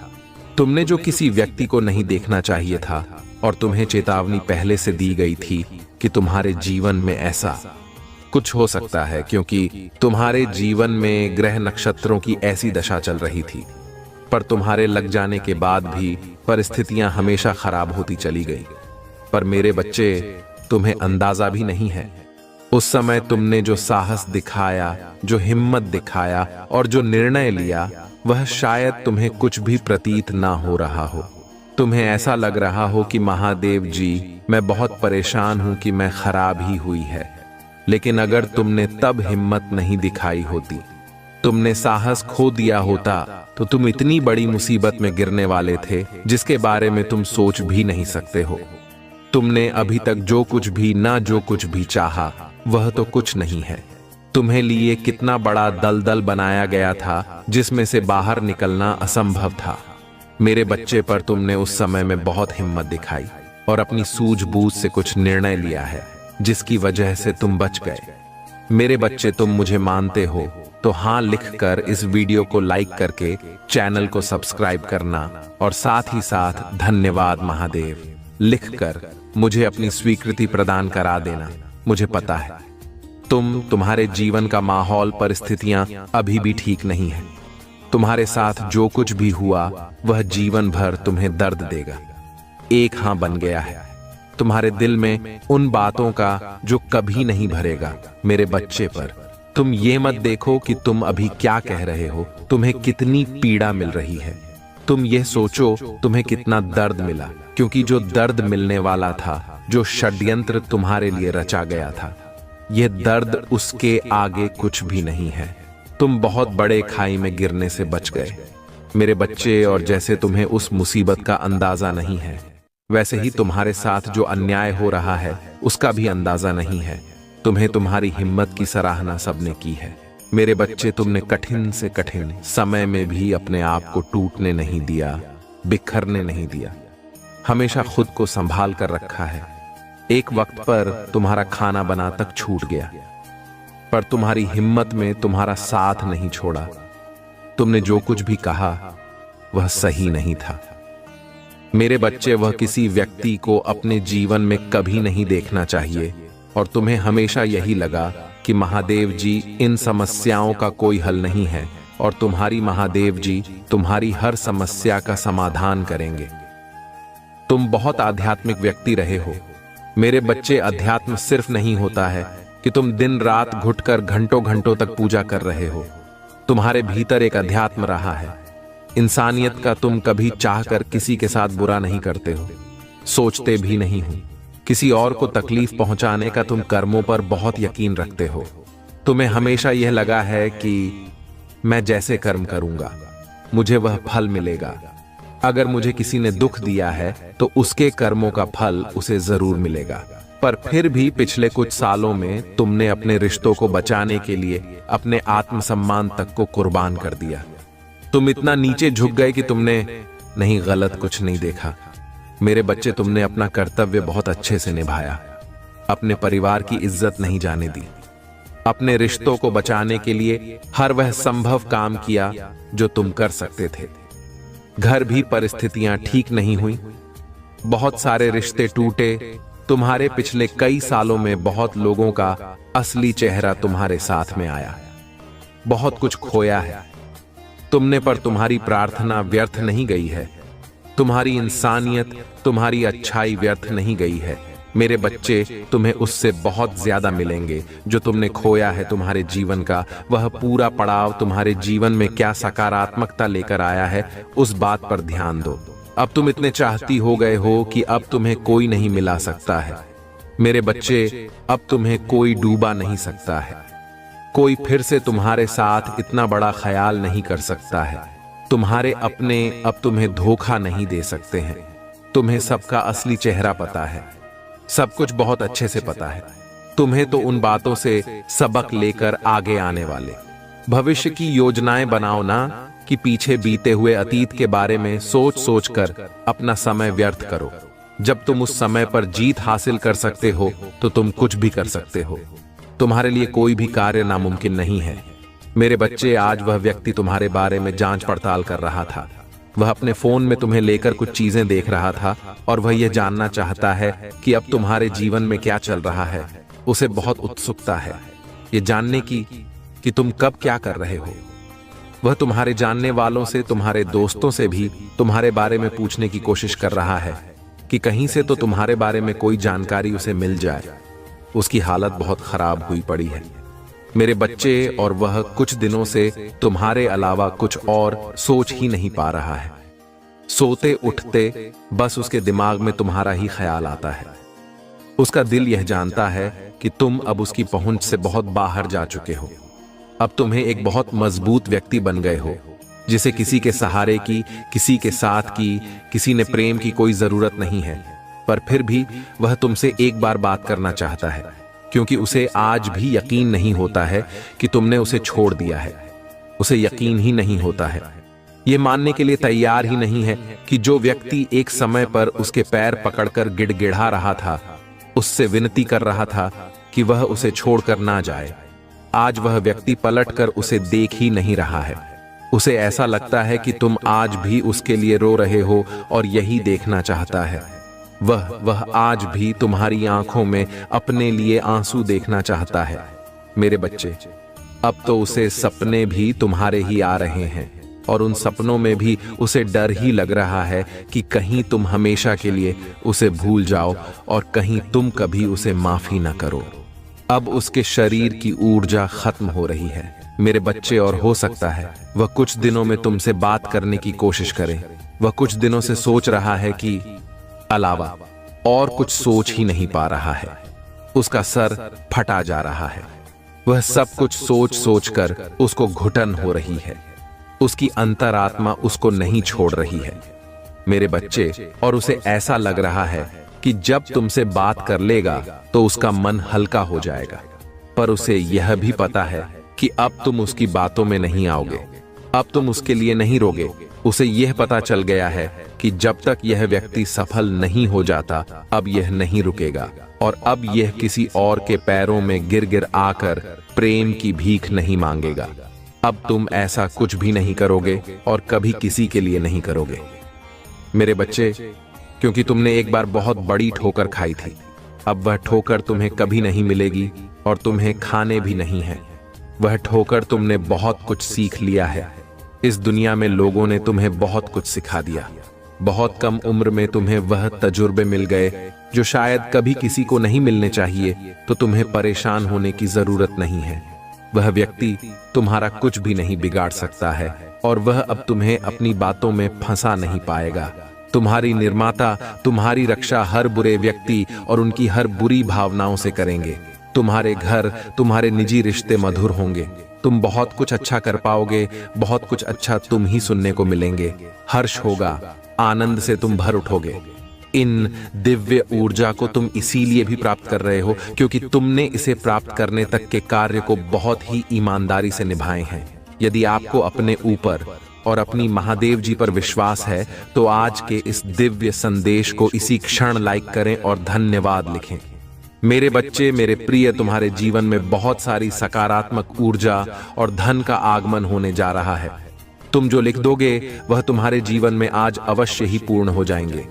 तुमने जो किसी व्यक्ति को नहीं देखना चाहिए था, और तुम्हें चेतावनी पहले से दी गई थी कि तुम्हारे जीवन में ऐसा कुछ हो सकता है, क्योंकि तुम्हारे जीवन में ग्रह नक्षत्रों की ऐसी दशा चल रही थी। पर तुम्हारे लग जाने के बाद भी परिस्थितियां हमेशा खराब होती चली गई। पर मेरे बच्चे, तुम्हें अंदाजा भी नहीं है, उस समय तुमने जो साहस दिखाया, जो हिम्मत दिखाया और जो निर्णय लिया, वह शायद तुम्हें कुछ भी प्रतीत ना हो रहा हो। तुम्हें ऐसा लग रहा हो कि महादेव जी, मैं बहुत परेशान हूं कि मैं खराब ही हुई है। लेकिन अगर तुमने तब हिम्मत नहीं दिखाई होती, तुमने साहस खो दिया होता, तो तुम इतनी बड़ी मुसीबत में गिरने वाले थे जिसके बारे में तुम सोच भी नहीं सकते हो। तुमने अभी तक जो कुछ भी चाहा, वह तो कुछ नहीं है। तुम्हें लिए कितना बड़ा दलदल बनाया गया था जिसमें से बाहर निकलना असंभव था। मेरे बच्चे, पर तुमने उस समय में बहुत हिम्मत दिखाई और अपनी सूझबूझ से कुछ निर्णय लिया है, जिसकी वजह से तुम बच गए। मेरे बच्चे, तुम मुझे मानते हो तो हाँ लिखकर इस वीडियो को लाइक करके चैनल को सब्सक्राइब करना, और साथ ही साथ धन्यवाद महादेव लिखकर मुझे अपनी स्वीकृति प्रदान करा देना। मुझे पता है तुम्हारे जीवन का माहौल, परिस्थितियां अभी भी ठीक नहीं है। तुम्हारे साथ जो कुछ भी हुआ वह जीवन भर तुम्हें दर्द देगा। एक हाँ बन गया है तुम्हारे दिल में उन बातों का जो कभी नहीं भरेगा। मेरे बच्चे, पर तुम ये मत देखो कि तुम अभी क्या कह रहे हो, तुम्हें कितनी पीड़ा मिल रही है। तुम ये सोचो तुम्हें कितना दर्द मिला, क्योंकि जो दर्द मिलने वाला था, जो षड्यंत्र तुम्हारे लिए रचा गया था, यह दर्द उसके आगे कुछ भी नहीं है। तुम बहुत बड़े खाई में गिरने से बच गए मेरे बच्चे, और जैसे तुम्हें उस मुसीबत का अंदाजा नहीं है, वैसे ही तुम्हारे साथ जो अन्याय हो रहा है उसका भी अंदाजा नहीं है। तुम्हें तुम्हारी हिम्मत की सराहना सबने की है मेरे बच्चे। तुमने कठिन से कठिन समय में भी अपने आप को टूटने नहीं दिया, बिखरने नहीं दिया, हमेशा खुद को संभाल कर रखा है। एक वक्त पर तुम्हारा खाना बना तक छूट गया, पर तुम्हारी हिम्मत में तुम्हारा साथ नहीं छोड़ा। तुमने जो कुछ भी कहा वह सही नहीं था मेरे बच्चे। वह किसी व्यक्ति को अपने जीवन में कभी नहीं देखना चाहिए, और तुम्हें हमेशा यही लगा कि महादेव जी, इन समस्याओं का कोई हल नहीं है, और तुम्हारी महादेव जी तुम्हारी हर समस्या का समाधान करेंगे। तुम बहुत आध्यात्मिक व्यक्ति रहे हो। मेरे बच्चे, अध्यात्म सिर्फ नहीं होता है कि तुम दिन रात घुटकर घंटों घंटों तक पूजा कर रहे हो। तुम्हारे भीतर एक अध्यात्म रहा है, इंसानियत का। तुम कभी चाहकर किसी के साथ बुरा नहीं करते हो, सोचते भी नहीं हो। किसी और को तकलीफ पहुंचाने का तुम कर्मों पर बहुत यकीन रखते हो। तुम्हें हमेशा यह लगा है कि मैं जैसे कर्म करूंगा मुझे वह फल मिलेगा। अगर मुझे किसी ने दुख दिया है तो उसके कर्मों का फल उसे जरूर मिलेगा। पर फिर भी पिछले कुछ सालों में तुमने अपने रिश्तों को बचाने के लिए अपने आत्मसम्मान तक को कुर्बान कर दिया। तुम इतना नीचे झुक गए कि तुमने नहीं, गलत कुछ नहीं देखा। मेरे बच्चे, तुमने अपना कर्तव्य बहुत अच्छे से निभाया। अपने परिवार की इज्जत नहीं जाने दी। अपने रिश्तों को बचाने के लिए हर वह संभव काम किया जो तुम कर सकते थे। घर भी परिस्थितियां ठीक नहीं हुई, बहुत सारे रिश्ते टूटे। तुम्हारे पिछले कई सालों में बहुत लोगों का असली चेहरा तुम्हारे साथ में आया। बहुत कुछ खोया है तुमने, पर तुम्हारी प्रार्थना व्यर्थ नहीं गई है। तुम्हारी इंसानियत, तुम्हारी अच्छाई व्यर्थ नहीं गई है। मेरे बच्चे, तुम्हें उससे बहुत ज्यादा मिलेंगे जो तुमने खोया है। तुम्हारे जीवन का वह पूरा पड़ाव तुम्हारे जीवन में क्या सकारात्मकता लेकर आया है, उस बात पर ध्यान दो। अब तुम इतने चाहती हो गए हो कि अब तुम्हें कोई नहीं मिला सकता है। मेरे बच्चे, अब तुम्हें कोई डूबा नहीं सकता है। कोई फिर से तुम्हारे साथ इतना बड़ा ख्याल नहीं कर सकता है। तुम्हारे अपने अब तुम्हें धोखा नहीं दे सकते हैं। तुम्हें सबका असली चेहरा पता है, सब कुछ बहुत अच्छे से पता है। तुम्हें तो उन बातों से सबक लेकर आगे आने वाले भविष्य की योजनाएं बनाओ ना, कि पीछे बीते हुए अतीत के बारे में सोच सोच कर अपना समय व्यर्थ करो। जब तुम उस समय पर जीत हासिल कर सकते हो तो तुम कुछ भी कर सकते हो। तुम्हारे लिए कोई भी कार्य नामुमकिन नहीं है। मेरे बच्चे, आज वह व्यक्ति तुम्हारे बारे में जांच पड़ताल कर रहा था। वह अपने फोन में तुम्हें लेकर कुछ चीजें देख रहा था और वह यह जानना चाहता है कि अब तुम्हारे जीवन में क्या चल रहा है। उसे बहुत उत्सुकता है ये जानने की कि तुम कब क्या कर रहे हो। वह तुम्हारे जानने वालों से, तुम्हारे दोस्तों से भी तुम्हारे बारे में पूछने की कोशिश कर रहा है कि कहीं से तो तुम्हारे बारे में कोई जानकारी उसे मिल जाए। उसकी हालत बहुत खराब हुई पड़ी है मेरे बच्चे, और वह कुछ दिनों से तुम्हारे अलावा कुछ और सोच ही नहीं पा रहा है। सोते उठते बस उसके दिमाग में तुम्हारा ही ख्याल आता है। उसका दिल यह जानता है कि तुम अब उसकी पहुंच से बहुत बाहर जा चुके हो। अब तुम्हें एक बहुत मजबूत व्यक्ति बन गए हो, जिसे किसी के सहारे की, किसी के साथ की, किसी ने प्रेम की कोई जरूरत नहीं है। पर फिर भी वह तुमसे एक बार बात करना चाहता है, क्योंकि उसे आज भी यकीन नहीं होता है कि तुमने उसे छोड़ दिया है। उसे यकीन ही नहीं होता है, यह मानने के लिए तैयार ही नहीं है कि जो व्यक्ति एक समय पर उसके पैर पकड़कर गिड़गिड़ा रहा था, उससे विनती कर रहा था कि वह उसे छोड़कर ना जाए, आज वह व्यक्ति पलटकर उसे देख ही नहीं रहा है। उसे ऐसा लगता है कि तुम आज भी उसके लिए रो रहे हो और यही देखना चाहता है। वह आज भी तुम्हारी आंखों में अपने लिए आंसू देखना चाहता है। मेरे बच्चे, अब तो उसे सपने भी तुम्हारे ही आ रहे हैं, और उन सपनों में भी उसे डर ही लग रहा है कि कहीं तुम हमेशा के लिए उसे भूल जाओ और कहीं तुम कभी उसे माफी ना करो। अब उसके शरीर की ऊर्जा खत्म हो रही है मेरे बच्चे, और हो सकता है वह कुछ दिनों में तुमसे बात करने की कोशिश करे। वह कुछ दिनों से सोच रहा है कि अलावा और कुछ सोच ही नहीं पा रहा है। उसका सर फटा जा रहा है। वह सब कुछ सोच सोच कर उसको घुटन हो रही है। उसकी अंतरात्मा उसको नहीं छोड़ रही है मेरे बच्चे, और उसे ऐसा लग रहा है कि जब तुमसे बात कर लेगा तो उसका मन हल्का हो जाएगा। पर उसे यह भी पता है कि अब तुम उसकी बातों में नहीं आओगे, अब तुम उसके लिए नहीं रोगे। उसे यह पता चल गया है कि जब तक यह व्यक्ति सफल नहीं हो जाता, अब यह नहीं रुकेगा, और अब यह किसी और के पैरों में गिर गिर आकर प्रेम की भीख नहीं मांगेगा। अब तुम ऐसा कुछ भी नहीं करोगे और कभी किसी के लिए नहीं करोगे मेरे बच्चे, क्योंकि तुमने एक बार बहुत बड़ी ठोकर खाई थी। अब वह ठोकर तुम्हें कभी नहीं मिलेगी और तुम्हें खाने भी नहीं है। वह ठोकर तुमने बहुत कुछ सीख लिया है। इस दुनिया में लोगों ने तुम्हें बहुत कुछ सिखा दिया। बहुत कम उम्र में तुम्हें वह तजुर्बे मिल गए जो शायद कभी किसी को नहीं मिलने चाहिए, तो तुम्हें परेशान होने की जरूरत नहीं है। वह व्यक्ति तुम्हारा कुछ भी नहीं बिगाड़ सकता है और वह अब तुम्हें अपनी बातों में फंसा नहीं पाएगा। तुम्हारी निर्माता तुम्हारी रक्षा हर बुरे व्यक्ति और उनकी हर बुरी भावनाओं से करेंगे। तुम्हारे घर, तुम्हारे निजी रिश्ते मधुर होंगे। तुम बहुत कुछ अच्छा कर पाओगे, बहुत कुछ अच्छा तुम ही सुनने को मिलेंगे। हर्ष होगा, आनंद से तुम भर उठोगे। इन दिव्य ऊर्जा को तुम इसीलिए भी प्राप्त कर रहे हो क्योंकि तुमने इसे प्राप्त करने तक के कार्य को बहुत ही ईमानदारी से निभाए हैं। यदि आपको अपने ऊपर और अपनी महादेव जी पर विश्वास है तो आज के इस दिव्य संदेश को इसी क्षण लाइक करें और धन्यवाद लिखें। मेरे बच्चे, मेरे प्रिय, तुम्हारे जीवन में बहुत सारी सकारात्मक ऊर्जा और धन का आगमन होने जा रहा है। तुम जो लिख दोगे वह तुम्हारे जीवन में आज अवश्य ही पूर्ण हो जाएंगे।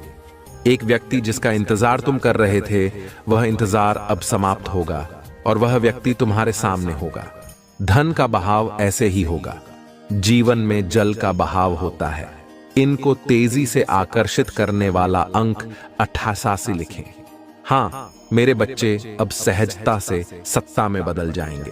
एक व्यक्ति जिसका इंतजार तुम कर रहे थे, वह इंतजार अब समाप्त होगा और वह व्यक्ति तुम्हारे सामने होगा। धन का बहाव ऐसे ही होगा। जीवन में जल का बहाव होता है। इनको तेजी से आकर्षित करने वाला अंक 88 लिखें। हाँ मेरे बच्चे, अब सहजता से सत्ता में बदल जाएंगे।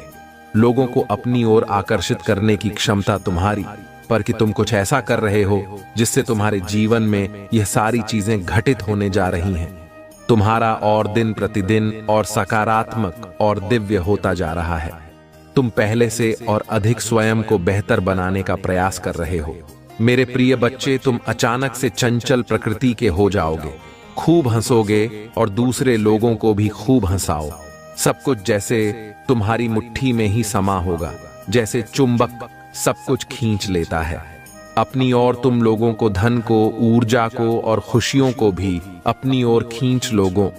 लोगों को अपनी ओर आकर्षित करने की क्षमता तुम्हारी, पर कि तुम कुछ ऐसा कर रहे हो जिससे तुम्हारे जीवन में यह सारी चीजें घटित होने जा रही हैं। तुम्हारा और दिन प्रतिदिन और सकारात्मक और दिव्य होता जा रहा है। तुम पहले से और अधिक स्वयं को बेहतर बनाने का प्रयास कर रहे हो। मेरे प्रिय बच्चे, तुम अचानक से चंचल प्रकृति के हो जाओगे। खूब हंसोगे और दूसरे लोगों को भी खूब हंसाओ। सब कुछ जैसे तुम्हारी मुट्ठी में ही समा होगा, जैसे चुंबक सब कुछ खींच लेता है अपनी ओर। तुम लोगों को, धन को, ऊर्जा को और खुशियों को भी अपनी ओर खींच लोगों।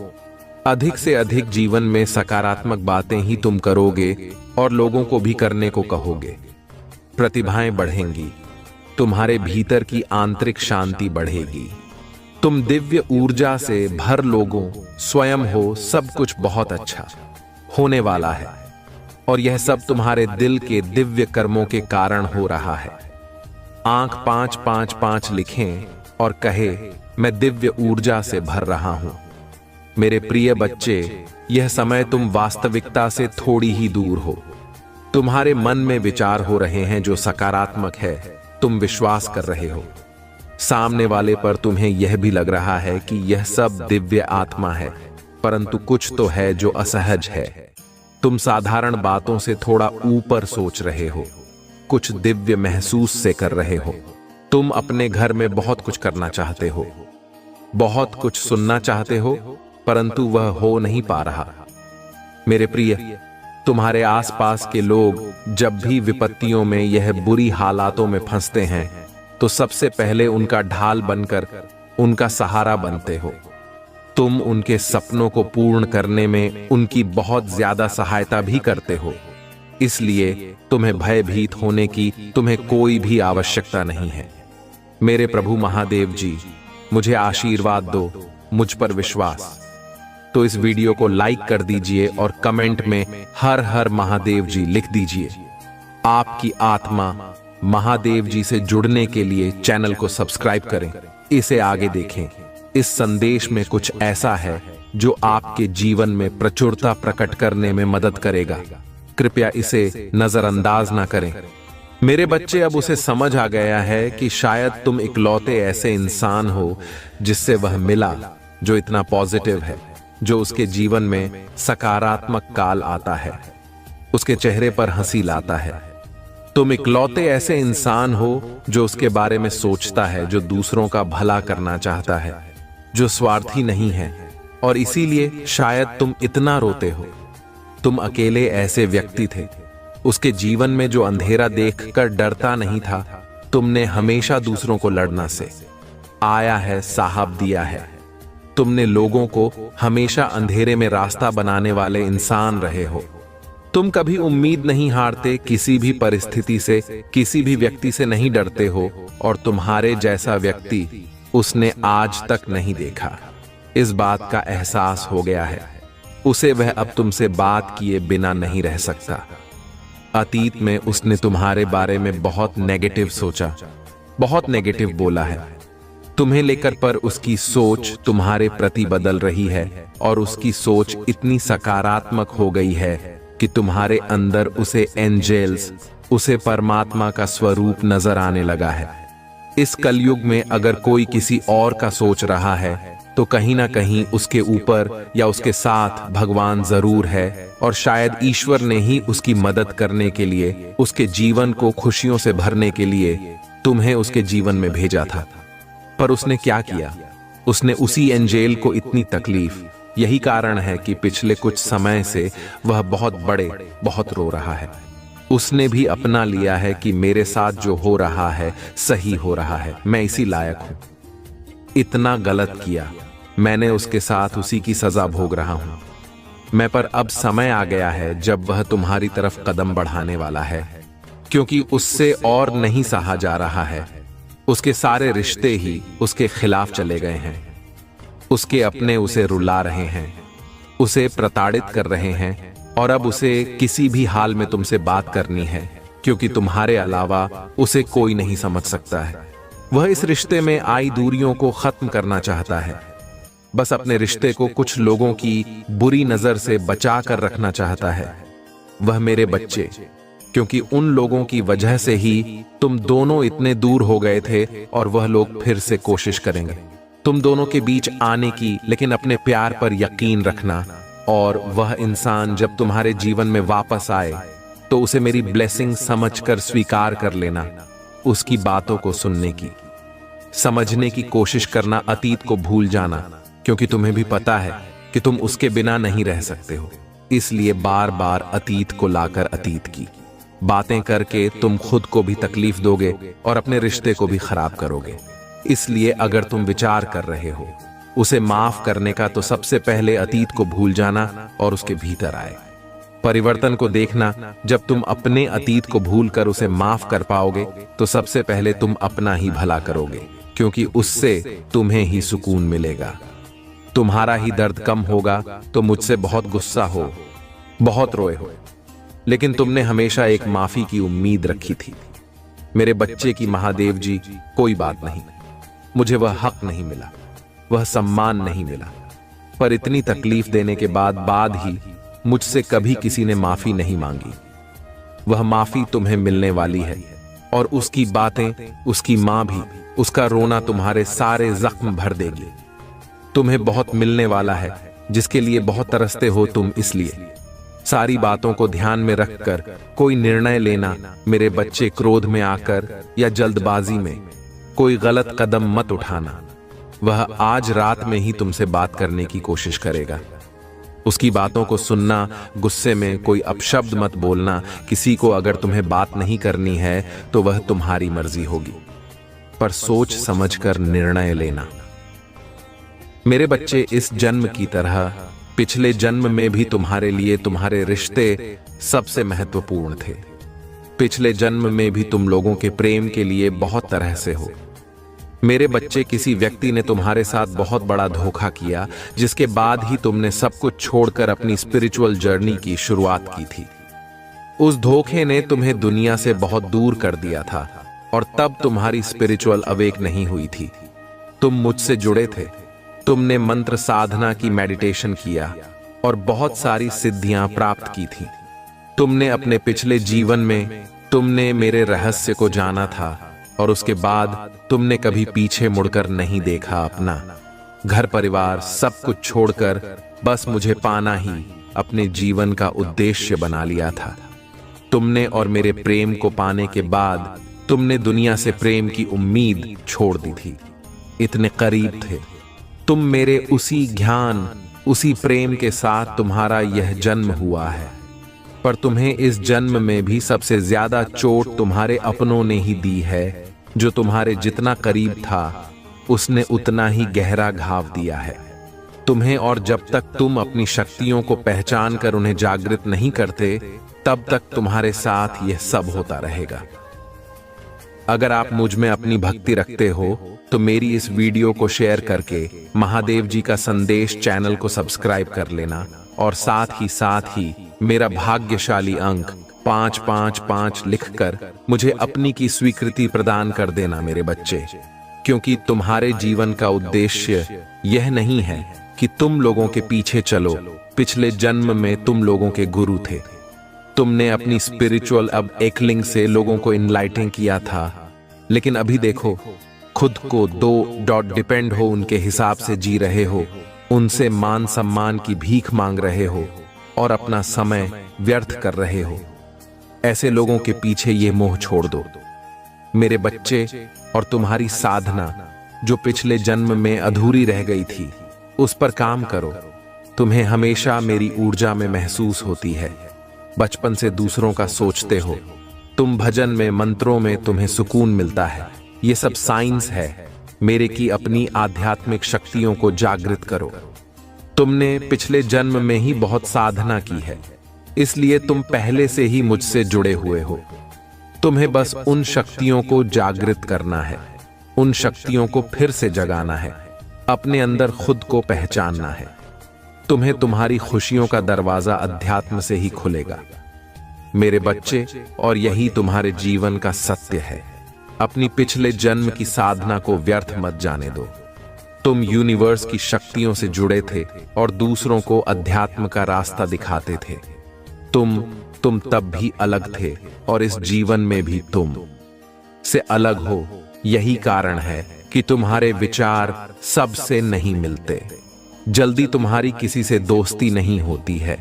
अधिक से अधिक जीवन में सकारात्मक बातें ही तुम करोगे और लोगों को भी करने को कहोगे। प्रतिभाएं बढ़ेंगी, तुम्हारे भीतर की आंतरिक शांति बढ़ेगी। तुम दिव्य ऊर्जा से भर लोगों, स्वयं हो। सब कुछ बहुत अच्छा होने वाला है और यह सब तुम्हारे दिल के दिव्य कर्मों के कारण हो रहा है। आंख 555 लिखें और कहे, मैं दिव्य ऊर्जा से भर रहा हूं। मेरे प्रिय बच्चे, यह समय तुम वास्तविकता से थोड़ी ही दूर हो। तुम्हारे मन में विचार हो रहे हैं जो सकारात्मक है। तुम विश्वास कर रहे हो। सामने वाले पर तुम्हें यह भी लग रहा है कि यह सब दिव्य आत्मा है, परंतु कुछ तो है जो असहज है। तुम साधारण बातों से थोड़ा ऊपर सोच रहे हो, कुछ दिव्य महसूस से कर रहे हो। तुम अपने घर में बहुत कुछ करना चाहते हो, बहुत कुछ सुनना चाहते हो, परंतु वह हो नहीं पा रहा। मेरे प्रिय, तुम्हारे आसपास के लोग जब भी विपत्तियों में, यह बुरी हालातों में फंसते हैं, तो सबसे पहले उनका ढाल बनकर उनका सहारा बनते हो। तुम उनके सपनों को पूर्ण करने में उनकी बहुत ज्यादा सहायता भी करते हो। इसलिए तुम्हें भयभीत होने की तुम्हें कोई भी आवश्यकता नहीं है। मेरे प्रभु महादेव जी, मुझे आशीर्वाद दो, मुझ पर विश्वास। तो इस वीडियो को लाइक कर दीजिए और कमेंट में हर हर महादेव जी लिख दीजिए। आपकी आत्मा महादेव जी से जुड़ने के लिए चैनल को सब्सक्राइब करें, इसे आगे देखें। इस संदेश में कुछ ऐसा है जो आपके जीवन में प्रचुरता प्रकट करने में मदद करेगा। कृपया इसे नजरअंदाज ना करें। मेरे बच्चे, अब उसे समझ आ गया है कि शायद तुम इकलौते ऐसे इंसान हो जिससे वह मिला जो इतना पॉजिटिव है, जो उसके जीवन में सकारात्मक काल आता है, उसके चेहरे पर हंसी लाता है। तुम इकलौते ऐसे इंसान हो जो उसके बारे में सोचता है, जो दूसरों का भला करना चाहता है, जो स्वार्थी नहीं है, और इसीलिए शायद तुम इतना रोते हो। तुम अकेले ऐसे व्यक्ति थे। उसके जीवन में जो अंधेरा देखकर डरता नहीं था, तुमने हमेशा दूसरों को लड़ना से आया है, साहब दिया है। तुमने लोगों को हमेशा अंधेरे में रास्ता बनाने वाले इंसान रहे हो। तुम कभी उम्मीद नहीं हारते, किसी भी परिस्थिति से, किसी भी व्यक्ति से नहीं डरते हो, और तुम्हारे जैसा व्यक्ति उसने आज तक नहीं देखा। इस बात का एहसास हो गया है। उसे वह अब तुमसे बात किए बिना नहीं रह सकता। अतीत में उसने तुम्हारे बारे में बहुत नेगेटिव सोचा, बहुत नेगेटिव बोला है तुम्हें लेकर, पर उसकी सोच तुम्हारे प्रति बदल रही है और उसकी सोच इतनी सकारात्मक हो गई है कि तुम्हारे अंदर उसे एंजेल्स, उसे परमात्मा का स्वरूप नजर आने लगा है। इस कलयुग में अगर कोई किसी और का सोच रहा है तो कहीं ना कहीं उसके ऊपर या उसके साथ भगवान जरूर है, और शायद ईश्वर ने ही उसकी मदद करने के लिए, उसके जीवन को खुशियों से भरने के लिए तुम्हें उसके जीवन में भेजा था। पर उसने क्या किया? उसने उसी एंजेल को इतनी तकलीफ, यही कारण है कि पिछले कुछ समय से वह बहुत रो रहा है। उसने भी अपना लिया है कि मेरे साथ जो हो रहा है सही हो रहा है, मैं इसी लायक हूं। इतना गलत किया मैंने उसके साथ, उसी की सजा भोग रहा हूं मैं। पर अब समय आ गया है जब वह तुम्हारी तरफ कदम बढ़ाने वाला है, क्योंकि उससे और नहीं सहा जा रहा है। उसके सारे रिश्ते ही उसके खिलाफ चले गए हैं। उसके अपने उसे रुला रहे हैं, उसे प्रताड़ित कर रहे हैं, और अब उसे किसी भी हाल में तुमसे बात करनी है, क्योंकि तुम्हारे अलावा उसे कोई नहीं समझ सकता है। वह इस रिश्ते में आई दूरियों को खत्म करना चाहता है, बस अपने रिश्ते को कुछ लोगों की बुरी नजर से बचा कर रखना चाहता है। वह मेरे बच्चे, क्योंकि उन लोगों की वजह से ही तुम दोनों इतने दूर हो गए थे, और वह लोग फिर से कोशिश करेंगे तुम दोनों के बीच आने की। लेकिन अपने प्यार पर यकीन रखना, और वह इंसान जब तुम्हारे जीवन में वापस आए तो उसे मेरी ब्लेसिंग समझकर स्वीकार कर लेना। उसकी बातों को सुनने की, समझने की कोशिश करना, अतीत को भूल जाना, क्योंकि तुम्हें भी पता है कि तुम उसके बिना नहीं रह सकते हो। इसलिए बार बार अतीत को लाकर अतीत की बातें करके तुम खुद को भी तकलीफ दोगे और अपने रिश्ते को भी खराब करोगे। इसलिए अगर तुम विचार कर रहे हो उसे माफ करने का, तो सबसे पहले अतीत को भूल जाना और उसके भीतर आए। परिवर्तन को देखना, जब तुम अपने अतीत को भूलकर उसे माफ कर पाओगे तो सबसे पहले तुम अपना ही भला करोगे, क्योंकि उससे तुम्हें ही सुकून मिलेगा। तुम्हारा ही दर्द कम होगा। तो मुझसे बहुत गुस्सा हो, बहुत रोए हो, लेकिन तुमने हमेशा एक माफी की उम्मीद रखी थी। मेरे बच्चे की महादेव जी, कोई बात नहीं, मुझे वह हक नहीं मिला, वह सम्मान नहीं मिला, पर इतनी तकलीफ देने के बाद ही मुझसे कभी किसी ने माफी नहीं मांगी। वह माफी तुम्हें मिलने वाली है, और उसकी बातें, उसकी मां भी, उसका रोना तुम्हारे सारे जख्म भर देगी। तुम्हें बहुत मिलने वाला है, जिसके लिए बहुत तरसते हो तुम। इसलिए सारी बातों को ध्यान में रखकर कोई निर्णय लेना। मेरे बच्चे, क्रोध में आकर या जल्दबाजी में कोई गलत कदम मत उठाना। वह आज रात में ही तुमसे बात करने की कोशिश करेगा। उसकी बातों को सुनना, गुस्से में कोई अपशब्द मत बोलना। किसी को अगर तुम्हें बात नहीं करनी है तो वह तुम्हारी मर्जी होगी, पर सोच समझकर निर्णय लेना। मेरे बच्चे, इस जन्म की तरह पिछले जन्म में भी तुम्हारे लिए तुम्हारे रिश्ते सबसे महत्वपूर्ण थे। पिछले जन्म में भी तुम लोगों के प्रेम के लिए बहुत तरह से हो। मेरे बच्चे, किसी व्यक्ति ने तुम्हारे साथ बहुत बड़ा धोखा किया, जिसके बाद ही तुमने सब कुछ छोड़कर अपनी स्पिरिचुअल जर्नी की शुरुआत की थी। उस धोखे ने तुम्हें दुनिया से बहुत दूर कर दिया था, और तब तुम्हारी स्पिरिचुअल अवेक नहीं हुई थी। तुम मुझसे जुड़े थे, तुमने मंत्र साधना की, मेडिटेशन किया और बहुत सारी सिद्धियां प्राप्त की थी। तुमने अपने पिछले जीवन में तुमने मेरे रहस्य को जाना था, और उसके बाद तुमने कभी पीछे मुड़कर नहीं देखा। अपना घर परिवार सब कुछ छोड़कर बस मुझे पाना ही अपने जीवन का उद्देश्य बना लिया था। तुमने और मेरे प्रेम को पाने के बाद तुमने दुनिया से प्रेम की उम्मीद छोड़ दी थी। इतने करीब थे तुम मेरे, उसी ज्ञान, उसी प्रेम के साथ तुम्हारा यह जन्म हुआ है। पर तुम्हें इस जन्म में भी सबसे ज्यादा चोट तुम्हारे अपनों ने ही दी है। जो तुम्हारे जितना करीब था उसने उतना ही गहरा घाव दिया है तुम्हें। और जब तक तुम अपनी शक्तियों को पहचान कर उन्हें जागृत नहीं करते, तब तक तुम्हारे साथ यह सब होता रहेगा। अगर आप मुझ में अपनी भक्ति रखते हो तो मेरी इस वीडियो को शेयर करके महादेव जी का संदेश चैनल को सब्सक्राइब कर लेना, और साथ ही मेरा भाग्यशाली अंक 555 लिखकर मुझे अपनी की स्वीकृति प्रदान कर देना मेरे बच्चे, क्योंकि तुम्हारे जीवन का उद्देश्य यह नहीं है कि तुम लोगों के पीछे चलो। पिछले जन्म में तुम लोगों के गुरु थे। तुमने अपनी स्पिरिचुअल अब एकलिंग से लोगों को इनलाइटिंग किया था, लेकिन अभी देखो खुद को डिपेंड हो उनके हिसाब से जी रहे हो, उनसे मान सम्मान की भीख मांग रहे हो और अपना समय व्यर्थ कर रहे हो। ऐसे लोगों के पीछे ये मोह छोड़ दो मेरे बच्चे, और तुम्हारी साधना जो पिछले जन्म में अधूरी रह गई थी उस पर काम करो। तुम्हें हमेशा मेरी ऊर्जा में महसूस होती है। बचपन से दूसरों का सोचते हो। तुम भजन में, मंत्रों में तुम्हें सुकून मिलता है। ये सब साइंस है मेरे की अपनी आध्यात्मिक शक्तियों को जागृत करो। तुमने पिछले जन्म में ही बहुत साधना की है, इसलिए तुम पहले से ही मुझसे जुड़े हुए हो। तुम्हें बस उन शक्तियों को जागृत करना है, उन शक्तियों को फिर से जगाना है, अपने अंदर खुद को पहचानना है। तुम्हें तुम्हारी खुशियों का दरवाजा अध्यात्म से ही खुलेगा मेरे बच्चे, और यही तुम्हारे जीवन का सत्य है। अपनी पिछले जन्म की साधना को व्यर्थ मत जाने दो। तुम यूनिवर्स की शक्तियों से जुड़े थे और दूसरों को अध्यात्म का रास्ता दिखाते थे। तुम तब भी अलग थे और इस जीवन में भी तुम से अलग हो। यही कारण है कि तुम्हारे विचार सबसे नहीं मिलते। जल्दी तुम्हारी किसी से दोस्ती नहीं होती है।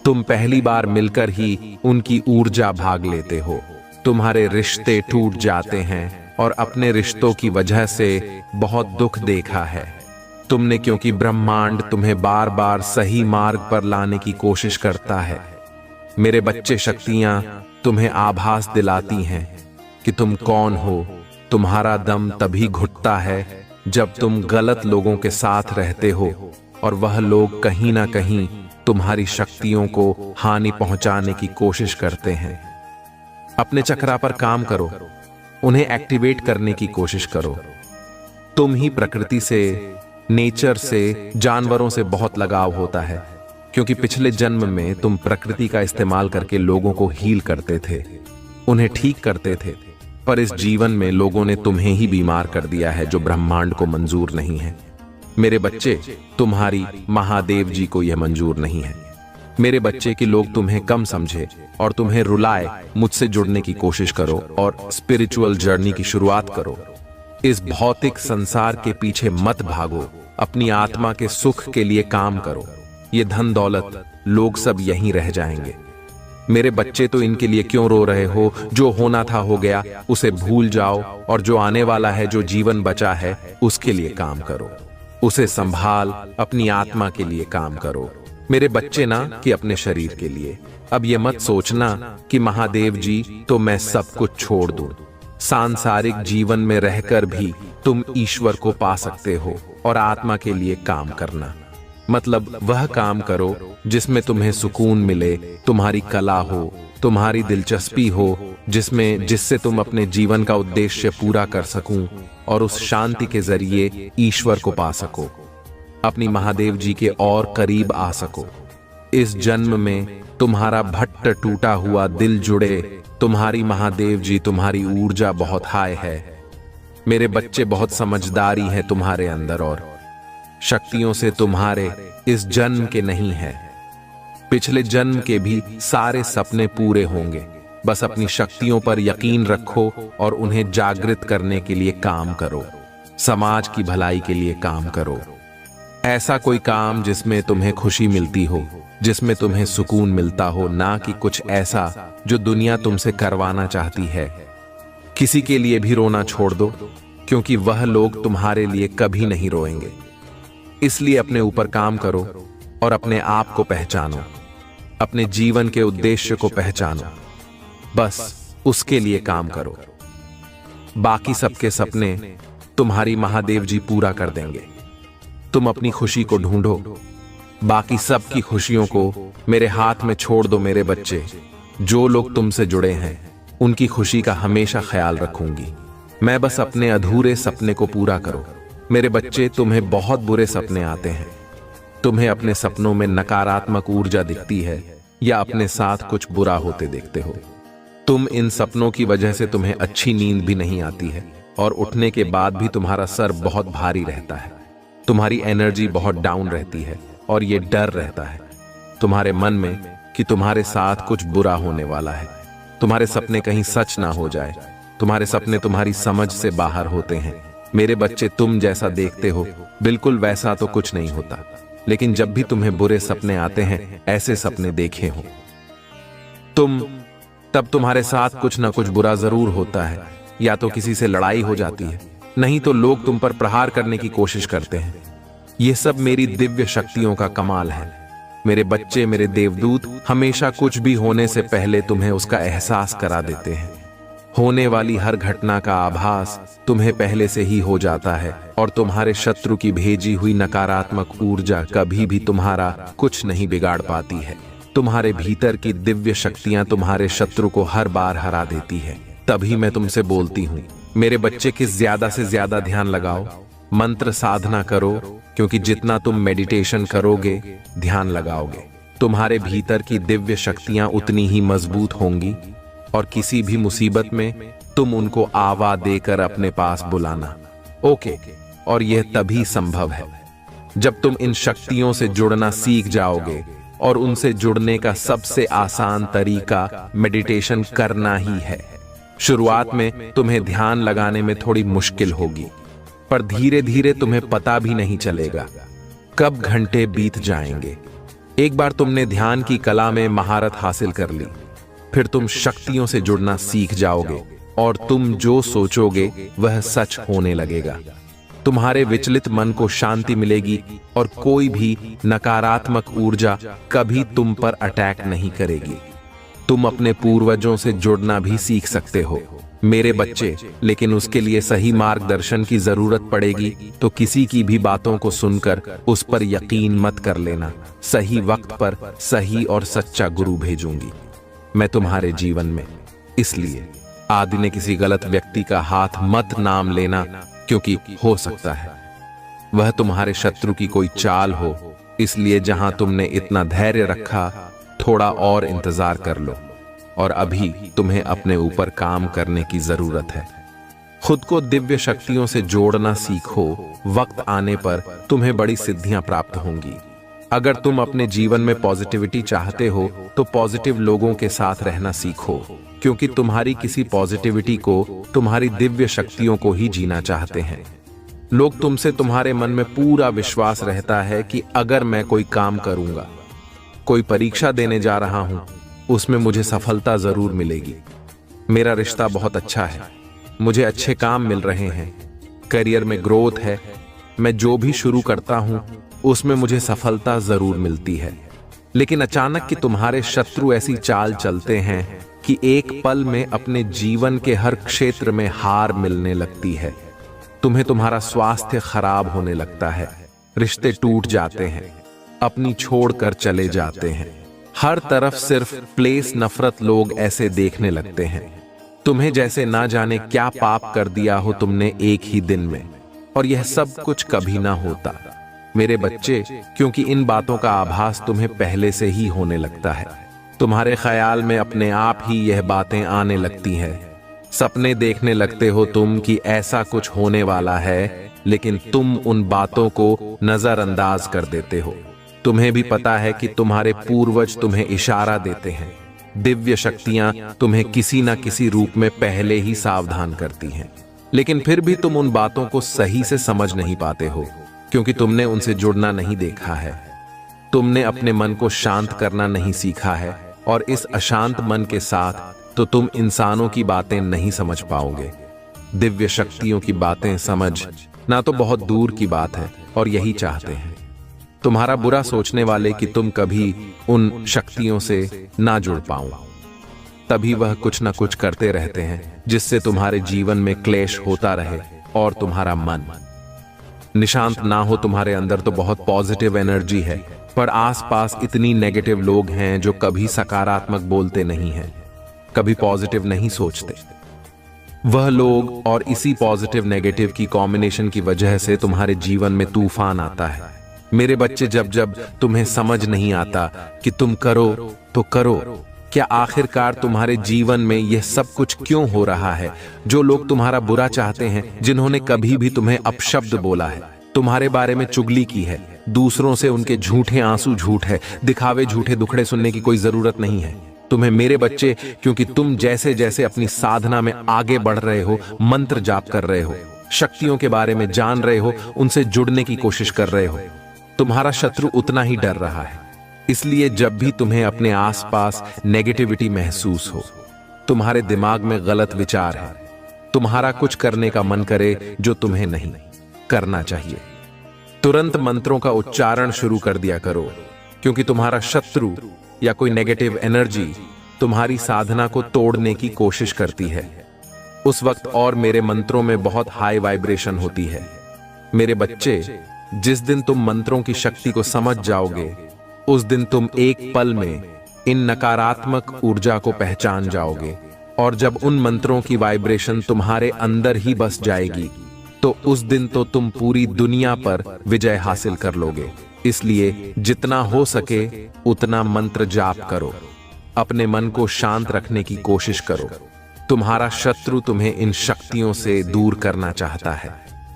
तुम पहली बार मिलकर ही उनकी ऊर्जा भाग लेते हो। तुम्हारे रिश्ते टूट जाते हैं और अपने रिश्तों की वजह से बहुत दुख देखा है तुमने, क्योंकि ब्रह्मांड तुम्हें बार बार सही मार्ग पर लाने की कोशिश करता है। मेरे बच्चे, शक्तियां तुम्हें आभास दिलाती हैं कि तुम कौन हो। तुम्हारा दम तभी घुटता है जब तुम गलत लोगों के साथ रहते हो और वह लोग कहीं ना कहीं तुम्हारी शक्तियों को हानि पहुंचाने की कोशिश करते हैं। अपने चक्रा पर काम करो, उन्हें एक्टिवेट करने की कोशिश करो। तुम ही प्रकृति से, नेचर से, जानवरों से बहुत लगाव होता है, क्योंकि पिछले जन्म में तुम प्रकृति का इस्तेमाल करके लोगों को हील करते थे, उन्हें ठीक करते थे। पर इस जीवन में लोगों ने तुम्हें ही बीमार कर दिया है, जो ब्रह्मांड को मंजूर नहीं है। मेरे बच्चे, तुम्हारी महादेव जी को यह मंजूर नहीं है मेरे बच्चे कि लोग तुम्हें कम समझे और तुम्हें रुलाए। मुझसे जुड़ने की कोशिश करो और स्पिरिचुअल जर्नी की शुरुआत करो। इस भौतिक संसार के पीछे मत भागो, अपनी आत्मा के सुख के लिए काम करो। ये धन दौलत, लोग सब यहीं रह जाएंगे। मेरे बच्चे, तो इनके लिए क्यों रो रहे हो? जो होना था हो गया, उसे भूल जाओ और जो आने वाला है, जो जीवन बचा है, उसके लिए काम करो। उसे संभाल, अपनी आत्मा के लिए काम करो मेरे बच्चे, ना कि अपने शरीर के लिए। अब ये मत सोचना कि महादेव जी तो मैं सब कुछ छोड़ दूं। सांसारिक जीवन में रहकर भी तुम ईश्वर को पा सकते हो और आत्मा के लिए काम करना मतलब वह काम करो जिसमें तुम्हें सुकून मिले, तुम्हारी कला हो, तुम्हारी दिलचस्पी हो, जिससे तुम अपने जीवन का उद्देश्य पूरा कर सकूं और उस शांति के जरिए ईश्वर को पा सको, अपनी महादेव जी के और करीब आ सको। इस जन्म में तुम्हारा भट्ट टूटा हुआ दिल जुड़े, तुम्हारी महादेव जी, तुम्हारी ऊर्जा बहुत हाई है मेरे बच्चे। बहुत समझदारी है तुम्हारे अंदर और शक्तियों से तुम्हारे इस जन्म के नहीं है, पिछले जन्म के भी सारे सपने पूरे होंगे। बस अपनी शक्तियों पर यकीन रखो और उन्हें जागृत करने के लिए काम करो। समाज की भलाई के लिए काम करो। ऐसा कोई काम जिसमें तुम्हें खुशी मिलती हो, जिसमें तुम्हें सुकून मिलता हो, ना कि कुछ ऐसा जो दुनिया तुमसे करवाना चाहती है। किसी के लिए भी रोना छोड़ दो, क्योंकि वह लोग तुम्हारे लिए कभी नहीं रोएंगे। इसलिए अपने ऊपर काम करो और अपने आप को पहचानो, अपने जीवन के उद्देश्य को पहचानो। बस उसके लिए काम करो। बाकी सबके सपने तुम्हारी महादेव जी पूरा कर देंगे। तुम अपनी खुशी को ढूंढो, बाकी सबकी खुशियों को मेरे हाथ में छोड़ दो मेरे बच्चे। जो लोग तुमसे जुड़े हैं उनकी खुशी का हमेशा ख्याल रखूंगी मैं। बस अपने अधूरे सपने को पूरा करो मेरे बच्चे। तुम्हें बहुत बुरे सपने आते हैं, तुम्हें अपने सपनों में नकारात्मक ऊर्जा दिखती है, या अपने साथ कुछ बुरा होते देखते हो। तुम इन सपनों की वजह से तुम्हें अच्छी नींद भी नहीं आती है और उठने के बाद भी तुम्हारा सर बहुत भारी रहता है। तुम्हारी एनर्जी बहुत डाउन रहती है और ये डर रहता है तुम्हारे मन में कि तुम्हारे साथ कुछ बुरा होने वाला है। तुम्हारे सपने कहीं सच ना हो जाए। तुम्हारे सपने तुम्हारी समझ से बाहर होते हैं। मेरे बच्चे, तुम जैसा देखते हो बिल्कुल वैसा तो कुछ नहीं होता, लेकिन जब भी तुम्हें बुरे सपने आते हैं, ऐसे सपने देखे हो तब तुम्हारे साथ कुछ ना कुछ बुरा जरूर होता है। या तो किसी से लड़ाई हो जाती है, नहीं तो लोग तुम पर प्रहार करने की कोशिश करते हैं। ये सब मेरी दिव्य शक्तियों का कमाल है। मेरे बच्चे, मेरे देवदूत हमेशा कुछ भी होने से पहले तुम्हें उसका एहसास करा देते हैं। होने वाली हर घटना का आभास तुम्हें पहले से ही हो जाता है और तुम्हारे शत्रु की भेजी हुई नकारात्मक ऊर्जा कभी भी तुम्हारा कुछ नहीं बिगाड़ पाती है। तुम्हारे भीतर की दिव्य शक्तियां तुम्हारे शत्रु को हर बार हरा देती है। तभी मैं तुमसे बोलती हूँ, मेरे बच्चे की ज्यादा से ज्यादा ध्यान लगाओ, मंत्र साधना करो, क्योंकि जितना तुम मेडिटेशन करोगे, ध्यान लगाओगे, तुम्हारे भीतर की दिव्य शक्तियां उतनी ही मजबूत होंगी और किसी भी मुसीबत में तुम उनको आवा देकर अपने पास बुलाना। ओके, और यह तभी संभव है जब तुम इन शक्तियों से जुड़ना सीख जाओगे। और उनसे जुड़ने का सबसे आसान तरीका मेडिटेशन करना ही है। शुरुआत में तुम्हें ध्यान लगाने में थोड़ी मुश्किल होगी, पर धीरे धीरे तुम्हें पता भी नहीं चलेगा कब घंटे बीत जाएंगे। एक बार तुमने ध्यान की कला में महारत हासिल कर ली, फिर तुम शक्तियों से जुड़ना सीख जाओगे और तुम जो सोचोगे वह सच होने लगेगा। तुम्हारे विचलित मन को शांति मिलेगी और कोई भी नकारात्मक ऊर्जा कभी तुम पर अटैक नहीं करेगी। तुम अपने पूर्वजों से जुड़ना भी सीख सकते हो मेरे बच्चे, लेकिन उसके लिए सही मार्गदर्शन की जरूरत पड़ेगी। तो किसी की भी बातों को सुनकर उस पर यकीन मत कर लेना। सही वक्त पर सही और सच्चा गुरु भेजूंगी मैं तुम्हारे जीवन में। इसलिए आदि ने किसी गलत व्यक्ति का हाथ मत नाम लेना, क्योंकि हो सकता है वह तुम्हारे शत्रु की कोई चाल हो। इसलिए जहां तुमने इतना धैर्य रखा, थोड़ा और इंतजार कर लो। और अभी तुम्हें अपने ऊपर काम करने की जरूरत है। खुद को दिव्य शक्तियों से जोड़ना सीखो। वक्त आने पर तुम्हें बड़ी सिद्धियां प्राप्त होंगी। अगर तुम अपने जीवन में पॉजिटिविटी चाहते हो तो पॉजिटिव लोगों के साथ रहना सीखो, क्योंकि तुम्हारी किसी पॉजिटिविटी को तुम्हारी दिव्य शक्तियों को ही जीना चाहते हैं। लोग तुमसे, तुम्हारे मन में पूरा विश्वास रहता है कि अगर मैं कोई काम करूंगा, कोई परीक्षा देने जा रहा हूं, उसमें मुझे सफलता जरूर मिलेगी। मेरा रिश्ता बहुत अच्छा है, मुझे अच्छे काम मिल रहे हैं, करियर में ग्रोथ है, मैं जो भी शुरू करता हूं उसमें मुझे सफलता जरूर मिलती है। लेकिन अचानक कि तुम्हारे शत्रु ऐसी चाल चलते हैं कि एक पल में अपने जीवन के हर क्षेत्र में हार मिलने लगती है। तुम्हें तुम्हारा स्वास्थ्य खराब होने लगता है, रिश्ते टूट जाते हैं, अपनी छोड़कर चले जाते हैं। हर तरफ सिर्फ प्लेस नफरत लोग ऐसे देखने लगते हैं, तुम्हें जैसे ना जाने क्या पाप कर दिया हो तुमने एक ही दिन में। और यह सब कुछ कभी ना होता मेरे बच्चे, क्योंकि इन बातों का आभास तुम्हें पहले से ही होने लगता है। तुम्हारे ख्याल में अपने आप ही यह बातें आने लगती हैं। सपने देखने लगते हो तुम कि ऐसा कुछ होने वाला है, लेकिन तुम उन बातों को नजरअंदाज कर देते हो। तुम्हें भी पता है कि तुम्हारे पूर्वज तुम्हें इशारा देते हैं। दिव्य शक्तियां तुम्हें किसी न किसी रूप में पहले ही सावधान करती हैं, लेकिन फिर भी तुम उन बातों को सही से समझ नहीं पाते हो, क्योंकि तुमने उनसे जुड़ना नहीं देखा है। तुमने अपने मन को शांत करना नहीं सीखा है, और इस अशांत मन के साथ तो तुम इंसानों की बातें नहीं समझ पाओगे। दिव्य शक्तियों की बातें समझ ना तो बहुत दूर की बात है, और यही चाहते हैं तुम्हारा बुरा सोचने वाले कि तुम कभी उन शक्तियों से ना जुड़ पाओ। तभी वह कुछ ना कुछ करते रहते हैं जिससे तुम्हारे जीवन में क्लेश होता रहे और तुम्हारा मन निशांत ना हो। तुम्हारे अंदर तो बहुत पॉजिटिव एनर्जी है, पर आसपास इतनी नेगेटिव लोग हैं जो कभी सकारात्मक बोलते नहीं हैं, कभी पॉजिटिव नहीं सोचते। वह लोग और इसी पॉजिटिव नेगेटिव की कॉम्बिनेशन की वजह से तुम्हारे जीवन में तूफान आता है। मेरे बच्चे, जब जब तुम्हें समझ नहीं आता कि तुम करो तो करो, क्या आखिरकार तुम्हारे जीवन में यह सब कुछ क्यों हो रहा है? जो लोग तुम्हारा बुरा चाहते हैं, जिन्होंने कभी भी तुम्हें अपशब्द बोला है, तुम्हारे बारे में चुगली की है, दूसरों से उनके झूठे आंसू झूठ है, दिखावे झूठे दुखड़े सुनने की कोई जरूरत नहीं है तुम्हें मेरे बच्चे, क्योंकि तुम जैसे जैसे अपनी साधना में आगे बढ़ रहे हो, मंत्र जाप कर रहे हो, शक्तियों के बारे में जान रहे हो, उनसे जुड़ने की कोशिश कर रहे हो, तुम्हारा शत्रु उतना ही डर रहा है। इसलिए जब भी तुम्हें अपने आसपास नेगेटिविटी महसूस हो, तुम्हारे दिमाग में गलत विचार है, तुम्हारा कुछ करने का मन करे जो तुम्हें नहीं करना चाहिए, तुरंत मंत्रों का उच्चारण शुरू कर दिया करो, क्योंकि तुम्हारा शत्रु या कोई नेगेटिव एनर्जी तुम्हारी साधना को तोड़ने की कोशिश करती है उस वक्त, और मेरे मंत्रों में बहुत हाई वाइब्रेशन होती है। मेरे बच्चे, जिस दिन तुम मंत्रों की शक्ति को समझ जाओगे, उस दिन तुम एक पल में इन नकारात्मक ऊर्जा को पहचान जाओगे, और जब उन मंत्रों की वाइब्रेशन तुम्हारे अंदर ही बस जाएगी, तो उस दिन तो तुम पूरी दुनिया पर विजय हासिल कर लोगे। इसलिए जितना हो सके उतना मंत्र जाप करो, अपने मन को शांत रखने की कोशिश करो। तुम्हारा शत्रु तुम्हें इन शक्तियों से दूर करना चाहता है,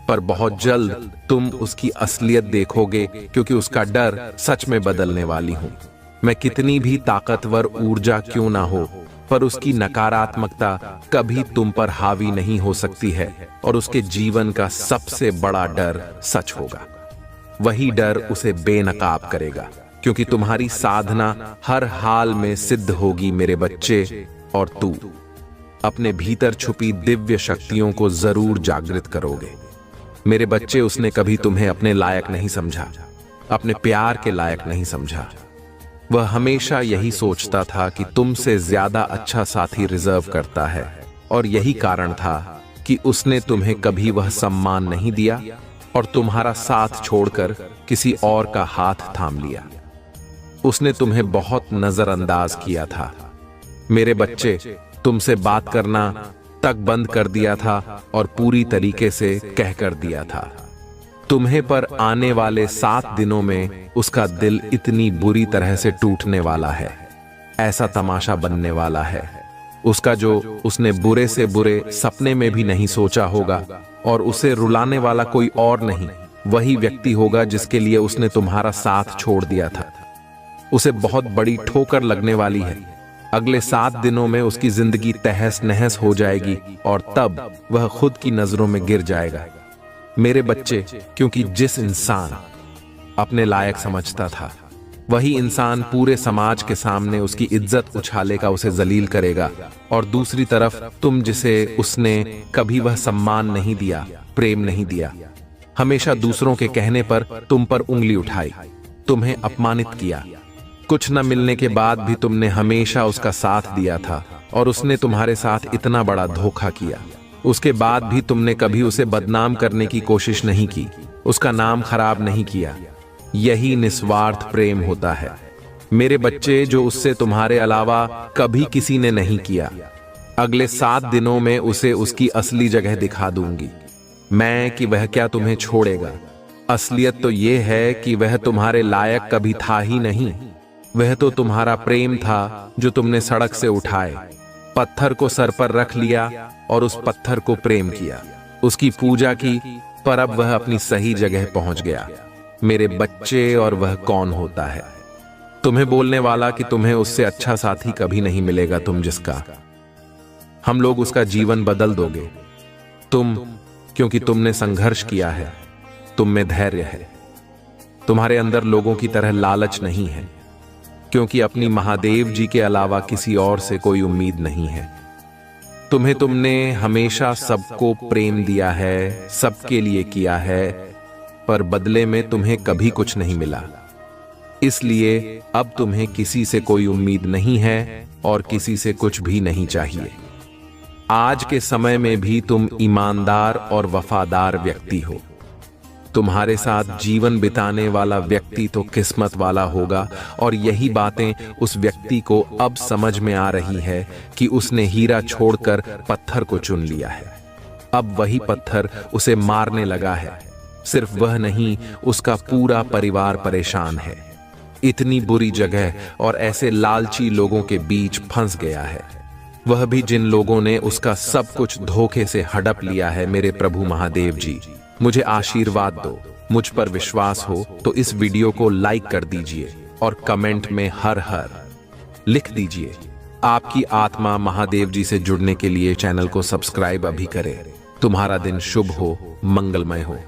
पर बहुत जल्द तुम उसकी असलियत देखोगे, क्योंकि उसका डर सच में बदलने वाली हूं मैं। कितनी भी ताकतवर ऊर्जा क्यों ना हो, पर उसकी नकारात्मकता कभी तुम पर हावी नहीं हो सकती है, और उसके जीवन का सबसे बड़ा डर सच होगा। वही डर उसे बेनकाब करेगा, क्योंकि तुम्हारी साधना हर हाल में सिद्ध होगी मेरे बच्चे, और तू अपने भीतर छुपी दिव्य शक्तियों को जरूर जागृत करोगे। मेरे बच्चे, उसने कभी तुम्हें अपने लायक नहीं समझा, अपने प्यार के लायक नहीं समझा। वह हमेशा यही सोचता था कि तुमसे ज्यादा अच्छा साथी रिजर्व करता है, और यही कारण था कि उसने तुम्हें कभी वह सम्मान नहीं दिया और तुम्हारा साथ छोड़कर किसी और का हाथ थाम लिया। उसने तुम्हें बहुत नजरअंदाज किया था। मेरे बच्चे, तुमसे बात करना तक बंद कर दिया था और पूरी तरीके से कह कर दिया था। तुम्हें पर आने वाले 7 दिनों में उसका दिल इतनी बुरी तरह से टूटने वाला है, ऐसा तमाशा बनने वाला है उसका, जो उसने बुरे से बुरे सपने में भी नहीं सोचा होगा, और उसे रुलाने वाला कोई और नहीं, वही व्यक्ति होगा जिसके लिए उसने तुम्हारा साथ छोड़ दिया था। उसे बहुत बड़ी ठोकर लगने वाली है। अगले 7 दिनों में उसकी जिंदगी तहस नहस हो जाएगी, और तब वह खुद की नजरों में गिर जाएगा मेरे बच्चे, क्योंकि जिस इंसान अपने लायक समझता था, वही इंसान पूरे समाज के सामने उसकी इज्जत उछालेगा, उसे जलील करेगा। और दूसरी तरफ तुम, जिसे उसने कभी वह सम्मान नहीं दिया, प्रेम नहीं दिया, हमेशा दूसरों के कहने पर तुम पर उंगली उठाई, तुम्हें अपमानित किया, कुछ न मिलने के बाद भी तुमने हमेशा उसका साथ दिया था, और उसने तुम्हारे साथ इतना बड़ा धोखा किया। उसके बाद भी तुमने कभी उसे बदनाम करने की कोशिश नहीं की, उसका नाम खराब नहीं किया। यही निस्वार्थ प्रेम होता है मेरे बच्चे, जो उससे तुम्हारे अलावा कभी किसी ने नहीं किया। अगले 7 दिनों में उसे उसकी असली जगह दिखा दूंगी मैं, कि वह क्या तुम्हें छोड़ेगा। असलियत तो यह है कि वह तुम्हारे लायक कभी था ही नहीं। वह तो तुम्हारा प्रेम था, जो तुमने सड़क से उठाए, पत्थर को सर पर रख लिया और उस पत्थर को प्रेम किया, उसकी पूजा की, पर अब वह अपनी सही जगह पहुंच गया मेरे बच्चे। और वह कौन होता है? तुम्हें बोलने वाला कि तुम्हें उससे अच्छा साथी कभी नहीं मिलेगा, तुम जिसका हम लोग उसका जीवन बदल दोगे। तुम, क्योंकि तुमने संघर्ष किया है, तुम में धैर्य है, तुम्हारे अंदर लोगों की तरह लालच नहीं है, क्योंकि अपनी महादेव जी के अलावा किसी और से कोई उम्मीद नहीं है। तुमने हमेशा सबको प्रेम दिया है, सबके लिए किया है, पर बदले में तुम्हें कभी कुछ नहीं मिला। इसलिए अब तुम्हें किसी से कोई उम्मीद नहीं है और किसी से कुछ भी नहीं चाहिए। आज के समय में भी तुम ईमानदार और वफादार व्यक्ति हो। तुम्हारे साथ जीवन बिताने वाला व्यक्ति तो किस्मत वाला होगा, और यही बातें उस व्यक्ति को अब समझ में आ रही है कि उसने हीरा छोड़कर पत्थर को चुन लिया है। अब वही पत्थर उसे मारने लगा है। सिर्फ वह नहीं, उसका पूरा परिवार परेशान है। इतनी बुरी जगह और ऐसे लालची लोगों के बीच फंस गया है, वह भी जिन लोगों ने उसका सब कुछ धोखे से हड़प लिया है। मेरे प्रभु महादेव जी, मुझे आशीर्वाद दो। मुझ पर विश्वास हो तो इस वीडियो को लाइक कर दीजिए और कमेंट में हर हर लिख दीजिए। आपकी आत्मा महादेव जी से जुड़ने के लिए चैनल को सब्सक्राइब अभी करें। तुम्हारा दिन शुभ हो, मंगलमय हो।